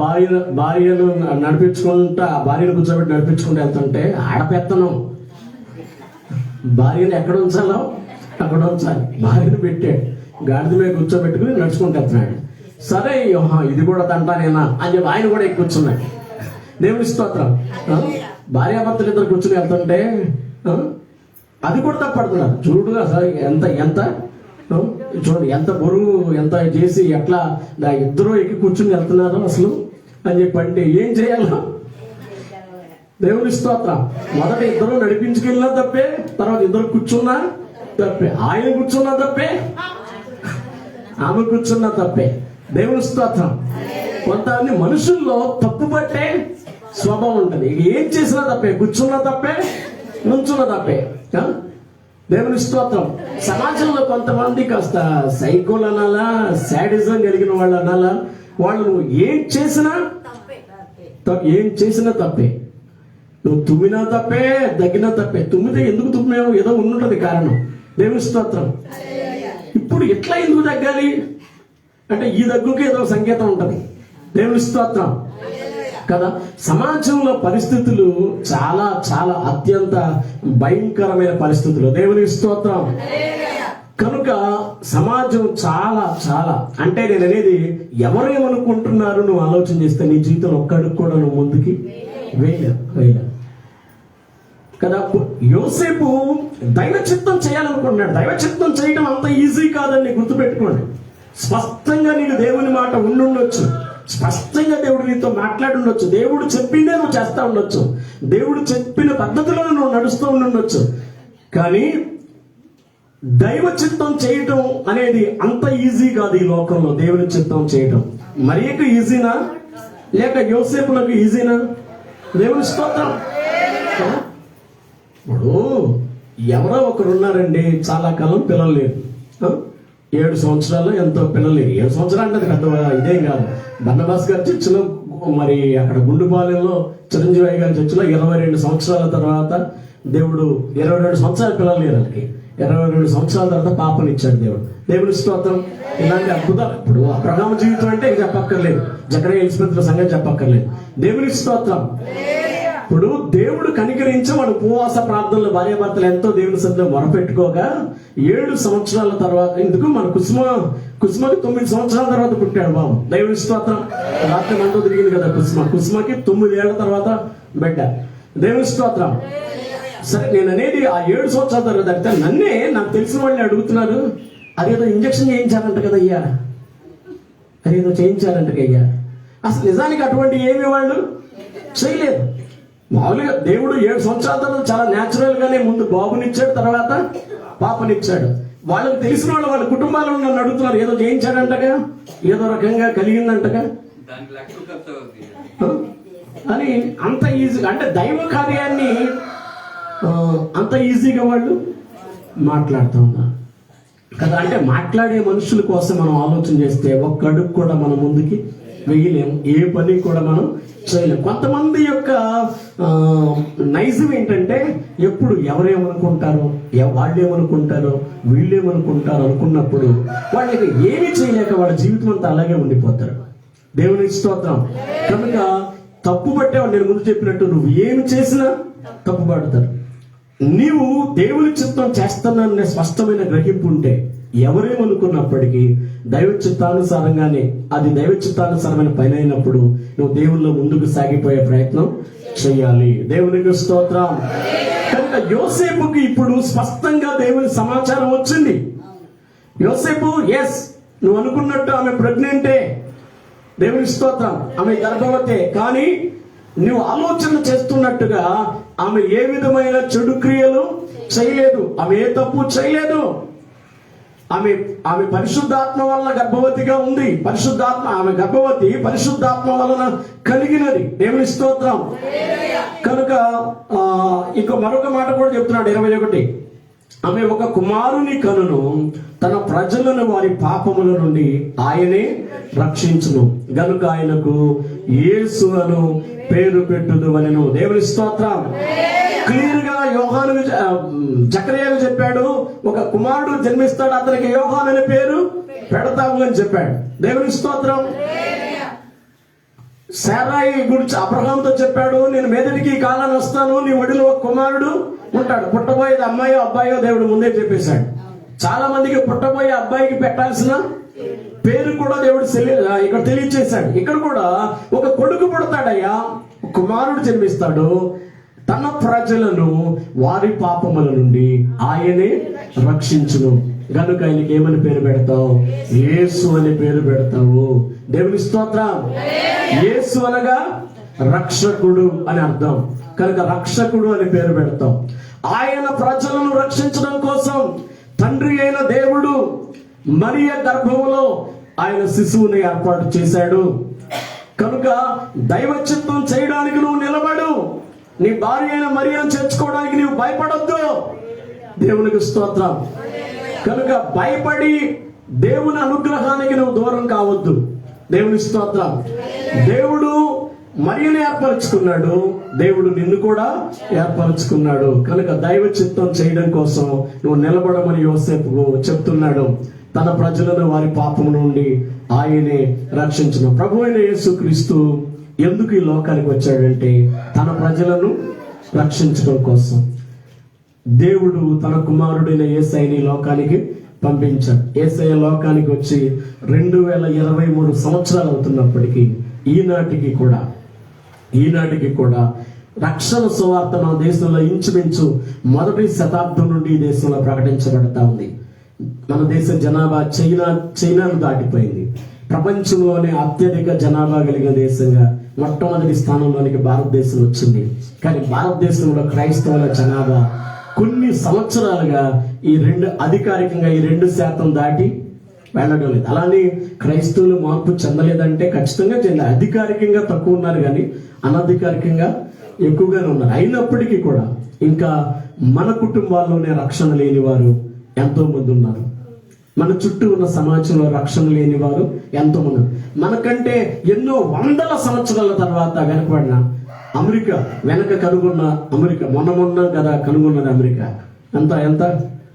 భార్యను నడిపించుకుంటా, ఆ భార్యను కూర్చోబెట్టి నడిపించుకుంటూ వెళ్తుంటే ఆడపెత్తనం, భార్యను ఎక్కడ ఉంచాలో అక్కడ ఉంచాలి. భార్యను పెట్టాడు, గాడిద మీద కూర్చోబెట్టుకుని నడుచుకుంటూ వెళ్తున్నాడు. సరే ఇది కూడా తంటానేనా అని చెప్పి ఆయన కూడా ఎక్కువ కూర్చున్నాడు. దేవుని స్తోత్రం. భార్యాభర్తలు ఇద్దరు కూర్చుని వెళ్తుంటే అది కూడా తప్పడుతున్నారు. చూడుగా సార్ ఎంత చూడండి, ఎంత బరువు ఎంత చేసి ఎట్లా ఇద్దరు ఎక్కి కూర్చుని వెళ్తున్నారు అసలు అని చెప్పి అంటే ఏం చేయాలో. దేవుని స్తోత్రం. మొదట ఇద్దరు నడిపించుకెళ్ళినా తప్పే, తర్వాత ఇద్దరు కూర్చున్నా తప్పే, ఆయన కూర్చున్నా తప్పే, ఆమె కూర్చున్నా తప్పే. దేవుని స్తోత్రం. కొంతమంది మనుషుల్లో తప్పు పట్టే స్వభావం ఉంటుంది. ఏం చేసినా తప్పే, కూర్చున్నా తప్పే, నుంచున్నా తప్పే. దేవుని స్తోత్రం. సమాజంలో కొంతమంది కాస్త సైకోలు అనాలా, శాడిజం కలిగిన వాళ్ళు అనాలా, వాళ్ళు నువ్వు ఏం చేసినా తప్పే. నువ్వు తుమ్మినా తప్పే, దగ్గినా తప్పే. తుమ్మితే ఎందుకు తుమ్మావు, ఏదో ఉండుంటది కారణం. దేవుని స్తోత్రం. ఇప్పుడు ఎట్లా ఎందుకు తగ్గాలి అంటే ఈ దగ్గుకి ఏదో సంకేతం ఉంటది. దేవుని స్తోత్రం కదా. సమాజంలో పరిస్థితులు చాలా చాలా అత్యంత భయంకరమైన పరిస్థితులు. దేవుని స్తోత్రం. కనుక సమాజం చాలా చాలా అంటే నేను అనేది ఎవరేమనుకుంటున్నారు నువ్వు ఆలోచన చేస్తే నీ జీవితంలో ఒక్కడికి కూడా నువ్వు ముందుకి వేయలే కదా. యోసేపు దైవ చిత్తం చేయాలనుకుంటున్నాడు. దైవ చిత్తం చేయడం అంత ఈజీ కాదని గుర్తుపెట్టుకోండి. స్పష్టంగా నీకు దేవుని మాట ఉండుండొచ్చు, స్పష్టంగా దేవుడు నీతో మాట్లాడుండొచ్చు, దేవుడు చెప్పిందే నువ్వు చేస్తా ఉండొచ్చు, దేవుడు చెప్పిన పద్ధతిలో నువ్వు నడుస్తూ ఉండొచ్చు. కానీ దైవ చిత్తం చేయటం అనేది అంత ఈజీ కాదు ఈ లోకంలో. దేవుని చిత్తం చేయటం మరియకు ఈజీనా లేక యోసేపులకు ఈజీనా? దేవుని స్తోత్రం. ఇప్పుడు ఎవరో ఒకరు ఉన్నారండి, చాలా కాలం పిల్లలు లేరు, 7 సంవత్సరాలు ఎంతో పిల్లలు లేరు. 7 సంవత్సరాలు అంటే పెద్ద ఇదేం కాదు. బన్నబాస్ గారి చర్చిలో, మరి అక్కడ గుండుపాలెంలో చిరంజీవి గారి చర్చిలో 22 సంవత్సరాల తర్వాత దేవుడు 22 సంవత్సరాల పిల్లలు లేరు. వాళ్ళకి 22 సంవత్సరాల తర్వాత పాపనిచ్చాడు దేవుడు. దేవుని స్తోత్రం. ఇలాంటి అద్భుతాలు ఇప్పుడు అబ్రహాము జీవితం అంటే చెప్పక్కర్లేదు, జకరియా ఎలిజబెత్ల సంగతి చెప్పక్కర్లేదు. దేవుని స్తోత్రం. ఇప్పుడు దేవుడు కనికరించి వాడు ఉపవాస ప్రార్థనలు భార్యాభర్తలు ఎంతో దేవుని సన్నిధిలో మొరపెట్టుకోగా 7 సంవత్సరాల తర్వాత, ఎందుకు మన కుసుమకి 9 సంవత్సరాల తర్వాత పుట్టాడు బాబు. దేవుని స్తోత్రం. రాత్రి మనతో తిరిగింది కదా కుసుమకి 9 ఏళ్ల తర్వాత బిడ్డ. దేవుని స్తోత్రం. సరే నేను అనేది ఆ 7 సంవత్సరాల తర్వాత అంటే నన్నే నాకు తెలిసిన వాళ్ళని అడుగుతున్నారు, అదేదో ఇంజక్షన్ చేయించారంట కదయ్యా, అదేదో చేయించారంట కయ్యా. అసలు నిజానికి అటువంటి ఏమి వాళ్ళు చేయలేదు. మామూలుగా దేవుడు 7 సంవత్సరాల తర్వాత చాలా న్యాచురల్ గానే ముందు బాబునిచ్చాడు, తర్వాత పాపనిచ్చాడు. వాళ్ళకి తెలిసిన వాళ్ళు వాళ్ళ కుటుంబాల్లో నన్ను అడుగుతున్నారు, ఏదో చేయించాడంటగా, ఏదో రకంగా కలిగిందంటగా అని. అంత ఈజీ అంటే దైవ కార్యాన్ని అంత ఈజీగా వాళ్ళు మాట్లాడుతూ ఉన్నారు కదా. అంటే మాట్లాడే మనుషుల కోసం మనం ఆలోచన చేస్తే ఒక్క అడుగు కూడా మనం ముందుకి వేయలేము, ఏ పని కూడా మనం చేయలేము. కొంతమంది యొక్క నైజం ఏంటంటే ఎప్పుడు ఎవరేమనుకుంటారో, వాళ్ళేమనుకుంటారో, వీళ్ళేమనుకుంటారో అనుకున్నప్పుడు వాళ్ళకి ఏమీ చేయలేక వాళ్ళ జీవితం అంతా అలాగే ఉండిపోతారు. దేవుని స్తోత్రం. కనుక తప్పు పట్టేవాడు, నేను ముందు చెప్పినట్టు నువ్వు ఏమి చేసినా తప్పు పడతారు. నీవు దేవుని చిత్తం చేస్తున్నాననే స్పష్టమైన గ్రహింపు ఉంటే ఎవరేమనుకున్నప్పటికీ దైవ చిత్తానుసారంగానే, అది దైవ చిత్తానుసారమైన పని అయినప్పుడు నువ్వు దేవుల్లో ముందుకు సాగిపోయే ప్రయత్నం చేయాలి. దేవునికి స్తోత్రం. కనుక యోసేపుకి ఇప్పుడు స్పష్టంగా దేవుని సమాచారం వచ్చింది. యోసేపు ఎస్ నువ్వు అనుకున్నట్టు ఆమె ప్రెగ్నెంటే, దేవుని స్తోత్రం, ఆమె గర్భవతే. కానీ నువ్వు ఆలోచన చేస్తున్నట్టుగా ఆమె ఏ విధమైన చెడు క్రియలు చేయలేదు, ఆమె ఏ తప్పు చేయలేదు. ఆమె పరిశుద్ధాత్మ వలన గర్భవతిగా ఉంది. ఆమె గర్భవతి పరిశుద్ధాత్మ వలన కలిగినది. దేవుని స్తోత్రం. కనుక మరొక మాట కూడా చెప్తున్నాడు 21. ఆమె ఒక కుమారుని కనును, తన ప్రజలను వారి పాపముల నుండి ఆయనే రక్షించును, గనుక ఆయనకు యేసు అను పేరు పెట్టుదు అనెను. దేవుని స్తోత్రం. క్లియర్ గా యోహాను జకర్యాకు చెప్పాడు, ఒక కుమారుడు జన్మిస్తాడు, అతనికి యోహాను అనే పేరు పెడతాము అని చెప్పాడు. దేవుని స్తోత్రం. శారాయి గురించి అబ్రహాంతో చెప్పాడు, నేను మీదటికి ఈ కాలాన్ని వస్తాను, నీ ఒడిలో ఒక కుమారుడు ఉంటాడు, పుట్టబోయేది అమ్మాయో అబ్బాయో దేవుడు ముందే చెప్పేశాడు. చాలా మందికి పుట్టబోయే అబ్బాయికి పెట్టాల్సిన పేరు కూడా దేవుడు ఇక్కడ తెలియచేశాడు. ఇక్కడ కూడా ఒక కొడుకు పుడతాడయ్యా, కుమారుడు జన్మిస్తాడు, తన ప్రజలను వారి పాపముల నుండి ఆయనే రక్షించును, గనుక ఆయనకి ఏమని పేరు పెడతావు? యేసు అని పేరు పెడతావు. దేవుని స్తోత్రం. యేసు అనగా రక్షకుడు అని అర్థం, కనుక రక్షకుడు అని పేరు పెడతాం. ఆయన ప్రజలను రక్షించడం కోసం తండ్రి అయిన దేవుడు మరియ గర్భంలో ఆయన శిశువుని ఏర్పాటు చేశాడు. కనుక దైవ చిత్తం చేయడానికి నువ్వు నిలబడు. నీ భార్య అయిన మరియను చేర్చుకోవడానికి నీవు భయపడొద్దు. దేవునికి స్తోత్రం. కనుక భయపడి దేవుని అనుగ్రహానికి నువ్వు దూరం కావద్దు. దేవుని స్తోత్రం. దేవుడు మరియను ఏర్పరచుకున్నాడు, దేవుడు నిన్ను కూడా ఏర్పరచుకున్నాడు. కనుక దైవ చిత్తం చేయడం కోసం నువ్వు నిలబడమని యోసేపుకు చెప్తున్నాడు. తన ప్రజలను వారి పాపము నుండి ఆయనే రక్షించును. ప్రభు అయిన యేసుక్రీస్తు ఎందుకు ఈ లోకానికి వచ్చాడంటే తన ప్రజలను రక్షించడం కోసం. దేవుడు తన కుమారుడైన యేసయ్యని లోకానికి పంపించాడు. యేసయ్య లోకానికి వచ్చి 2023 సంవత్సరాలు అవుతున్నప్పటికీ ఈనాటికి కూడా రక్షణ సువార్త మన దేశంలో ఇంచుమించు మొదటి శతాబ్దం నుండి ఈ దేశంలో ప్రకటించబడతా ఉంది. మన దేశ జనాభా చైనాను దాటిపోయింది. ప్రపంచంలోనే అత్యధిక జనాభా కలిగిన దేశంగా మొట్టమొదటి స్థానంలోనికి భారతదేశం వచ్చింది. కానీ భారతదేశంలో క్రైస్తవుల జనాభా కొన్ని సంవత్సరాలుగా అధికారికంగా 2% దాటి వెళ్ళడం లేదు. అలానే క్రైస్తవులు మార్పు చెందలేదంటే ఖచ్చితంగా చెందారు. అధికారికంగా తక్కువ ఉన్నారు కానీ అనధికారికంగా ఎక్కువగానే ఉన్నారు. అయినప్పటికీ కూడా ఇంకా మన కుటుంబాల్లోనే రక్షణ లేని వారు ఎంతో మంది ఉన్నారు. మన చుట్టూ ఉన్న సమాజంలో రక్షణ లేని వారు ఎంతో మంది. మనకంటే ఎన్నో వందల సంవత్సరాల తర్వాత వెనకబడిన అమెరికా, కనుగొన్న అమెరికా, మొన్న కదా కనుగొన్నది అమెరికా. ఎంత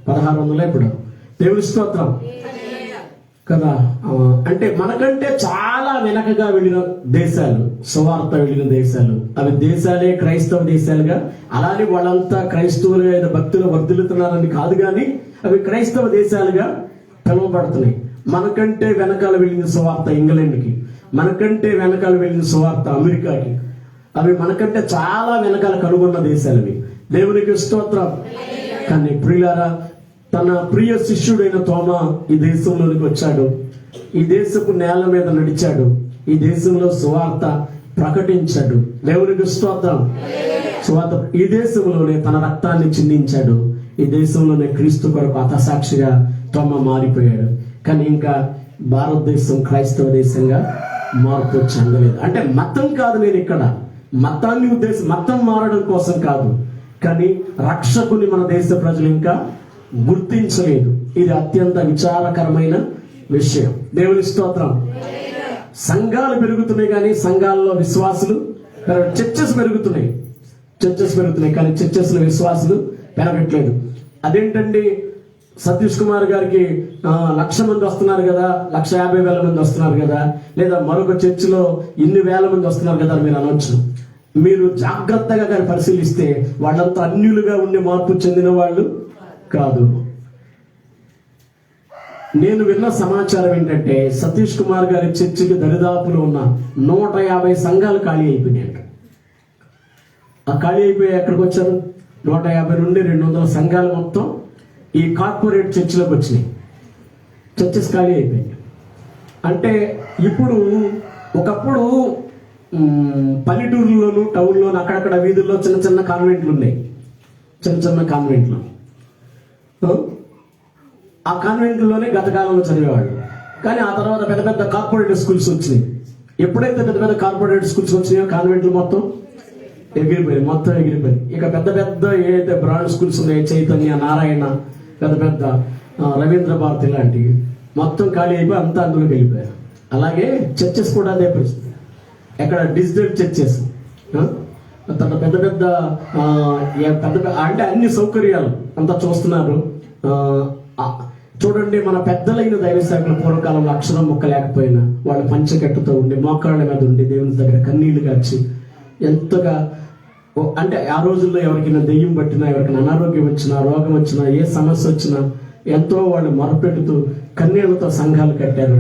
1600 ఇప్పుడు. దేవుని స్తోత్రం కదా. అంటే మనకంటే చాలా వెనకగా వెళ్ళిన దేశాలు, సువార్త వెళ్ళిన దేశాలు, అవి దేశాలే క్రైస్తవ దేశాలుగా, అలానే వాళ్ళంతా క్రైస్తవులుగా భక్తులు వర్ధిల్లుతున్నారని కాదు కానీ అవి క్రైస్తవ దేశాలుగా పిలువబడుతున్నాయి. మనకంటే వెనకాల వెళ్ళిన సువార్త ఇంగ్లాండ్కి, మనకంటే వెనకాల వెళ్ళిన సువార్త అమెరికాకి, అవి మనకంటే చాలా వెనకాల కనుగొన్న దేశాలవి. దేవునికి స్తోత్రం. కానీ ప్రియులారా, తన ప్రియ శిష్యుడైన తోమా ఈ దేశంలోనికి వచ్చాడు. ఈ దేశపు నేల మీద నడిచాడు. ఈ దేశంలో సువార్త ప్రకటించాడు. దేవునికి స్తోత్రం. సువార్త ఈ దేశంలోనే తన రక్తాన్ని చిందించాడు. ఈ దేశంలోనే క్రీస్తు కొరకు హతసాక్షిగా తోమా మారిపోయాడు. కానీ ఇంకా భారతదేశం క్రైస్తవ దేశంగా మార్పు చెందలేదు. అంటే మతం కాదు, నేను ఇక్కడ మతాన్ని మతం మారడం కోసం కాదు, కానీ రక్షకుని మన దేశ ప్రజలు ఇంకా గుర్తించలేదు. ఇది అత్యంత విచారకరమైన విషయం. దేవుని స్తోత్రం. సంఘాలు పెరుగుతున్నాయి కానీ సంఘాల్లో విశ్వాసులు చర్చెస్ పెరుగుతున్నాయి కానీ చర్చెస్ లో విశ్వాసులు పెరగట్లేదు. అదేంటండి, సతీష్ కుమార్ గారికి 1,00,000 మంది వస్తున్నారు కదా, 1,50,000 మంది వస్తున్నారు కదా, లేదా మరొక చర్చిలో ఇన్ని వేల మంది వస్తున్నారు కదా మీరు అనొచ్చు. మీరు జాగ్రత్తగా కానీ పరిశీలిస్తే వాళ్ళంతా అన్యులుగా ఉండి మార్పు చెందిన వాళ్ళు కాదు. నేను విన్న సమాచారం ఏంటంటే సతీష్ కుమార్ గారి చర్చికి దరిదాపులో ఉన్న 150 సంఘాలు ఖాళీ అయిపోయినాయి. ఆ ఖాళీ అయిపోయి ఎక్కడికి వచ్చారు? 150 నుండి 200 సంఘాలు మొత్తం ఈ కార్పొరేట్ చర్చిలోకి వచ్చినాయి. చర్చెస్ ఖాళీ అయిపోయాయి. అంటే ఇప్పుడు ఒకప్పుడు పల్లెటూరులోను టౌన్లోను అక్కడక్కడ వీధుల్లో చిన్న చిన్న కాన్వెంట్లు ఉన్నాయి. చిన్న కాన్వెంట్లు. ఆ కాన్వెంట్లోనే గత కాలంలో చదివేవాళ్ళు. కానీ ఆ తర్వాత పెద్ద పెద్ద కార్పొరేట్ స్కూల్స్ వచ్చినాయి. ఎప్పుడైతే పెద్ద పెద్ద కార్పొరేట్ స్కూల్స్ వచ్చినాయో కాన్వెంట్లు మొత్తం ఎగిరిపోయి ఇక పెద్ద పెద్ద ఏదైతే బ్రాండ్ స్కూల్స్ ఉన్నాయో, చైతన్య, నారాయణ, పెద్ద పెద్ద రవీంద్ర భారతి లాంటివి మొత్తం ఖాళీ అయిపోయి అంతా అందులోకి వెళ్ళిపోయారు. అలాగే చర్చెస్ కూడా అదే పరిస్థితి. ఎక్కడ డిజిటల్ చర్చెస్, పెద్ద పెద్ద అంటే అన్ని సౌకర్యాలు అంతా చూస్తున్నారు. చూడండి, మన పెద్దలైన దైవ సేవకులు పూర్వకాలంలో అక్షరం ముక్క లేకపోయినా వాళ్ళు పంచకట్టుతో ఉండి మోకాళ్ళ మీద ఉండి దేవుని దగ్గర కన్నీళ్లు గార్చి ఎంతగా, అంటే ఆ రోజుల్లో ఎవరికైనా దెయ్యం పట్టినా, ఎవరికైనా అనారోగ్యం వచ్చినా, రోగం వచ్చినా, ఏ సమస్య వచ్చినా ఎంతో వాళ్ళు మొరపెడుతూ కన్నీళ్లతో సంఘాలు కట్టారు.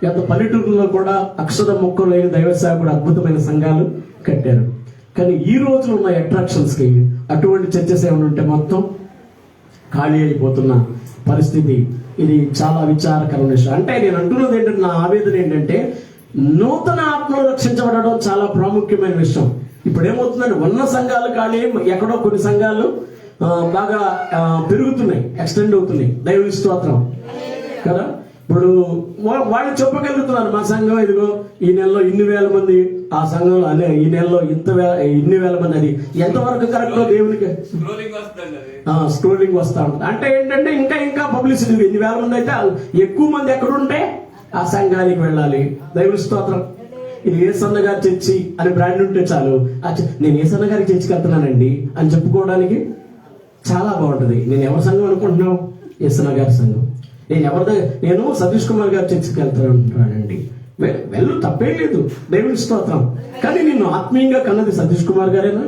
ఎంత పల్లెటూరులో కూడా అక్షర ముక్క లేని దైవ సేవకుడు అద్భుతమైన సంఘాలు కట్టారు. కానీ ఈ రోజులో ఉన్న అట్రాక్షన్స్ కి అటువంటి చర్చెస్ ఏమైనా ఉంటే మొత్తం ఖాళీ అయిపోతున్న పరిస్థితి. ఇది చాలా విచారకరమైన విషయం. అంటే నేను అంటున్నది ఏంటంటే, నా ఆవేదన ఏంటంటే, నూతన ఆత్మలు రక్షించబడడం చాలా ప్రాముఖ్యమైన విషయం. ఇప్పుడు ఏమవుతుందంటే ఉన్న సంఘాలు ఖాళీ, ఎక్కడో కొన్ని సంఘాలు బాగా పెరుగుతున్నాయి, ఎక్స్టెండ్ అవుతున్నాయి. దైవ స్తోత్రం కదా. ఇప్పుడు వాళ్ళు చెప్పగలుగుతున్నారు, మా సంఘం ఇదిగో ఈ నెలలో ఇన్ని వేల మంది, ఆ సంఘంలో అనే ఈ నెలలో ఇన్ని వేల మంది. అది ఎంతవరకు కరెక్ట్ దేవునికి స్క్రోలింగ్ వస్తా ఉంటుంది. అంటే ఏంటంటే ఇంకా ఇంకా పబ్లిసిటీ, ఇన్ని వేల మంది అయితే ఎక్కువ మంది ఎక్కడుంటే ఆ సంఘానికి వెళ్ళాలి. దేవుని స్తోత్రం. ఇది ఏ సన్న గారి చర్చి అని బ్రాండ్ ఉంటే చాలు, నేను ఏ సన్న గారికి చర్చికి వెళ్తున్నానండి అని చెప్పుకోవడానికి చాలా బాగుంటది. నేను ఎవరి సంఘం అనుకుంటున్నావు? ఏసన్న గారి సంఘం. నేను సతీష్ కుమార్ గారి చర్చికి వెళ్తానండి. వెళ్ళు, తప్పేం లేదు, దేవుని స్తోత్రం. కానీ నిన్ను ఆత్మీయంగా కన్నది సతీష్ కుమార్ గారేనా?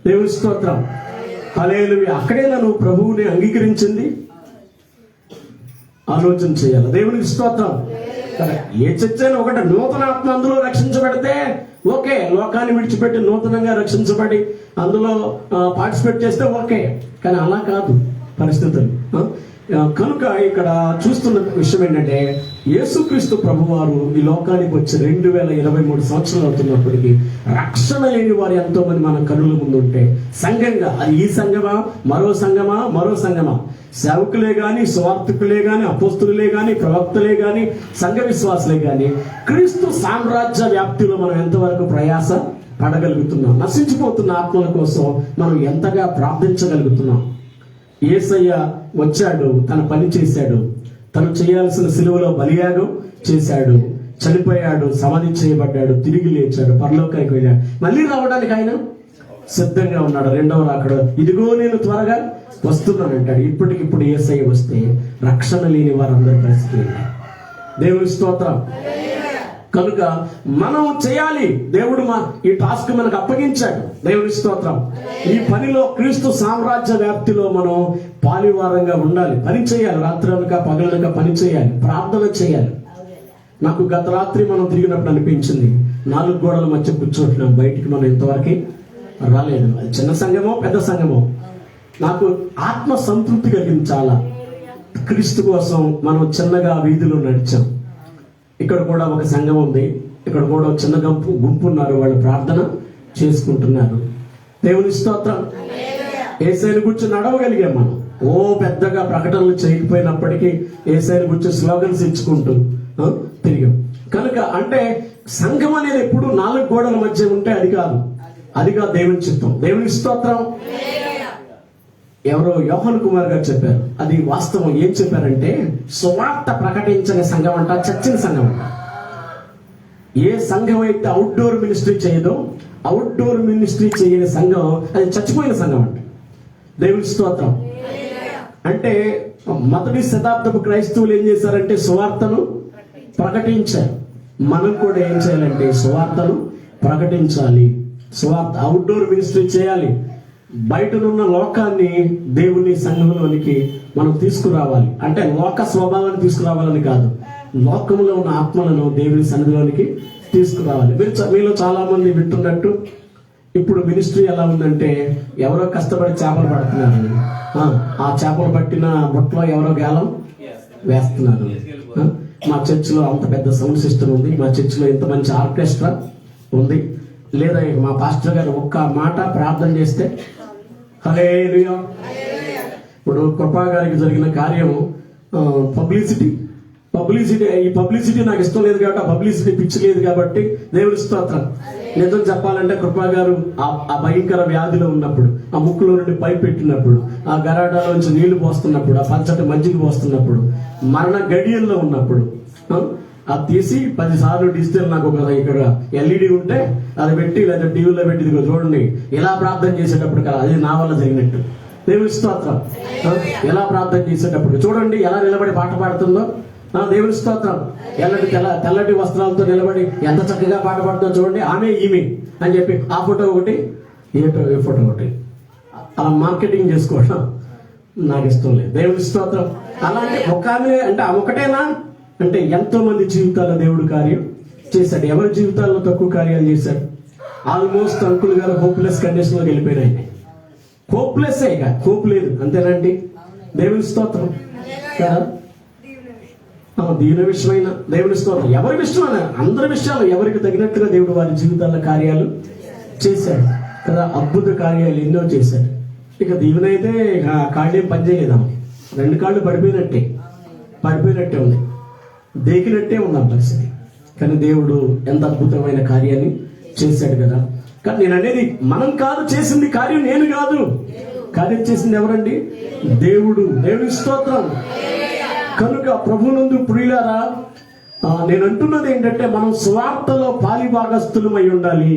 దేవుని స్తోత్రం. హల్లెలూయా. అక్కడేనా నువ్వు ప్రభువుని అంగీకరించింది? ఆలోచన చేయాలి. దేవునికి స్తోత్రం. ఏ చర్చ అయినా ఒకటి, నూతన ఆత్మ అందులో రక్షించబడితే ఓకే, లోకాన్ని విడిచిపెట్టి నూతనంగా రక్షించబడి అందులో పార్టిసిపేట్ చేస్తే ఓకే. కానీ అలా కాదు పరిస్థితులు. కనుక ఇక్కడ చూస్తున్న విషయం ఏంటంటే, యేసుక్రీస్తు ప్రభువారు ఈ లోకానికి వచ్చి 2023 సంవత్సరాలు అవుతున్నప్పటికీ రక్షణ లేని వారు ఎంతో మంది మన కనుల ముందు ఉంటే, సంఘంగా అది ఈ సంఘమా మరో సంఘమా, సేవకులే గాని, స్వార్థకులే గాని, అపోస్తులే గాని, ప్రవక్తలే గాని, సంఘ విశ్వాసులే గాని, క్రీస్తు సామ్రాజ్య వ్యాప్తిలో మనం ఎంతవరకు ప్రయాస పడగలుగుతున్నాం? నశించిపోతున్న ఆత్మల కోసం మనం ఎంతగా ప్రార్థించగలుగుతున్నాం? యేసయ్య వచ్చాడు, తన పని చేశాడు, తను చేయాల్సిన సిలువలో బలియాగం చేశాడు, చనిపోయాడు, సమాధి చేయబడ్డాడు, తిరిగి లేచాడు, పరలోకానికి వెళ్ళాడు. మళ్ళీ రావడానికి ఆయన సిద్ధంగా ఉన్నాడు. రెండవ రాకడ ఇదిగో నేను త్వరగా వస్తున్నాను అంటాడు. ఇప్పటికిప్పుడు యేసయ్య వస్తే రక్షణ లేని వారందరి పరిస్థితి. దేవుని స్తోత్రం. కనుక మనం చేయాలి. దేవుడు ఈ టాస్క్ మనకు అప్పగించాడు. దేవుని స్తోత్రం. ఈ పనిలో క్రీస్తు సామ్రాజ్య వ్యాప్తిలో మనం పాలివారంగా ఉండాలి. పని చేయాలి, రాత్రనక పగలనక పని చేయాలి, ప్రార్థన చేయాలి. నాకు గత రాత్రి మనం తిరిగినప్పుడు అనిపించింది, 4 గోడల మధ్య కూర్చోంటున్నాం, బయటికి మనం ఇంతవరకు రాలేదు. అది చిన్న సంఘమో పెద్ద సంఘమో, నాకు ఆత్మ సంతృప్తి కలిగింది చాలా. క్రీస్తు కోసం మనం చిన్నగా వీధిలో నడిచాం. ఇక్కడ కూడా ఒక సంఘం ఉంది, ఇక్కడ కూడా ఒక చిన్న గుంపు ఉన్నారు, వాళ్ళు ప్రార్థన చేసుకుంటున్నారు. దేవుని స్తోత్రం. యేసయ్యను గురించి నడవగలిగాం మనం. పెద్దగా ప్రకటనలు చేయకపోయినప్పటికీ యేసయ్యను గురించి స్లోగన్స్ ఇచ్చుకుంటూ తిరిగాం. కనుక అంటే సంఘం అనేది ఎప్పుడు 4 గోడల మధ్య ఉంటే అది కాదు దేవుని చిత్తం. దేవుని స్తోత్రం. ఎవరో యోహాన్ కుమార్ గారు చెప్పారు, అది వాస్తవం. ఏం చెప్పారంటే, సువార్త ప్రకటించని సంఘం అంట చచ్చిన సంఘం అంట. ఏ సంఘం అయితే అవుట్డోర్ మినిస్ట్రీ చేయదో, అవుట్డోర్ మినిస్ట్రీ చేయని సంఘం అది చచ్చిపోయిన సంఘం అంట. దేవుని స్తోత్రం. అంటే మొదటి శతాబ్దపు క్రైస్తవులు ఏం చేశారంటే సువార్తను ప్రకటించారు. మనం కూడా ఏం చేయాలంటే సువార్తను ప్రకటించాలి. సువార్త అవుట్డోర్ మినిస్ట్రీ చేయాలి. బయటనున్న లోకాన్ని దేవుని సంఘంలోనికి మనం తీసుకురావాలి. అంటే లోక స్వభావాన్ని తీసుకురావాలని కాదు, లోకంలో ఉన్న ఆత్మలను దేవుని సన్నిధిలోనికి తీసుకురావాలి. మీలో చాలా మంది వింటున్నట్టు ఇప్పుడు మినిస్ట్రీ ఎలా ఉందంటే, ఎవరో కష్టపడి చేపలు పడుతున్నారు, ఆ చేపలు పట్టిన బొట్లో ఎవరో గాలం వేస్తున్నారు. మా చర్చిలో అంత పెద్ద సౌండ్ సిస్టమ్ ఉంది, మా చర్చిలో ఇంత మంచి ఆర్కెస్ట్రా ఉంది, లేదా మా పాస్టర్ గారు ఒక్క మాట ప్రార్థన చేస్తే హల్లెలూయా. ఇప్పుడు కృపా గారికి జరిగిన కార్యం పబ్లిసిటీ. ఈ పబ్లిసిటీ నాకు ఇష్టం లేదు కాబట్టి, ఆ పబ్లిసిటీ పిచ్చి లేదు కాబట్టి దేవుని స్తోత్రం. నిజం చెప్పాలంటే కృపా గారు ఆ భయంకర వ్యాధిలో ఉన్నప్పుడు, ఆ ముక్కులో నుండి పైప్ పెట్టినప్పుడు, ఆ గరాటాలోంచి నీళ్లు పోస్తున్నప్పుడు, ఆ పచ్చటి మజ్జిగ పోస్తున్నప్పుడు, మరణ గడియల్లో ఉన్నప్పుడు అది తీసి 10 సార్లు డిజిటల్, నాకు ఒక ఇక్కడ ఎల్ఈడి ఉంటే అది పెట్టి, లేదా టీవీలో పెట్టి ఇదిగో చూడండి ఎలా ప్రార్థన చేసేటప్పుడు కదా, అది నా వల్ల జరిగినట్టు. దేవుని స్తోత్రం. ఎలా ప్రార్థన చేసేటప్పుడు చూడండి, ఎలా నిలబడి పాట పాడుతుందో. దేవుని స్తోత్రం. తెల్లటి వస్త్రాలతో నిలబడి ఎంత చక్కగా పాట పాడుతుందో చూడండి. ఆమె ఈమె అని చెప్పి ఆ ఫోటో ఒకటి, ఏ ఫోటో ఒకటి, అలా మార్కెటింగ్ చేసుకోవడం నాకు ఇష్టం లేదు. దేవుని స్తోత్రం. అలాంటి ఒక ఆమె అంటే ఒకటేనా అంటే ఎంతో మంది జీవితాల్లో దేవుడు కార్యం చేశాడు. ఎవరి జీవితాల్లో తక్కువ కార్యాలు చేశాడు? ఆల్మోస్ట్ అంకుల్ గారు హోప్లెస్ కండిషన్ లోకి వెళ్ళిపోయినాయి. హోప్లెస్ హోప్ లేదు, అంతేనండి. దేవుని స్తోత్రం కదా. దీని విషయమైన దేవుని స్తోత్రం. ఎవరి విషయమైన అందరి విషయాలు ఎవరికి తగినట్టుగా దేవుడు వారి జీవితాల్లో కార్యాలు చేశాడు కదా. అద్భుత కార్యాలు ఎన్నో చేశాడు. ఇక దీవెనైతే కాళ్ళేం పనిచేయలేదాం, 2 కాళ్ళు పడిపోయినట్టే ఉంది. దేకినట్టే ఉన్నాం పరిస్థితి. కానీ దేవుడు ఎంత అద్భుతమైన కార్యాన్ని చేశాడు కదా. కానీ నేను అనేది మనం కాదు చేసింది కార్యం, నేను కాదు. కార్యం చేసింది ఎవరండి? దేవుడు. దేవుని స్తోత్రం. కనుక ప్రభునందు ప్రియులారా, నేను అంటున్నది ఏంటంటే మనం స్వార్థలో పాలిభాగస్థులమై ఉండాలి.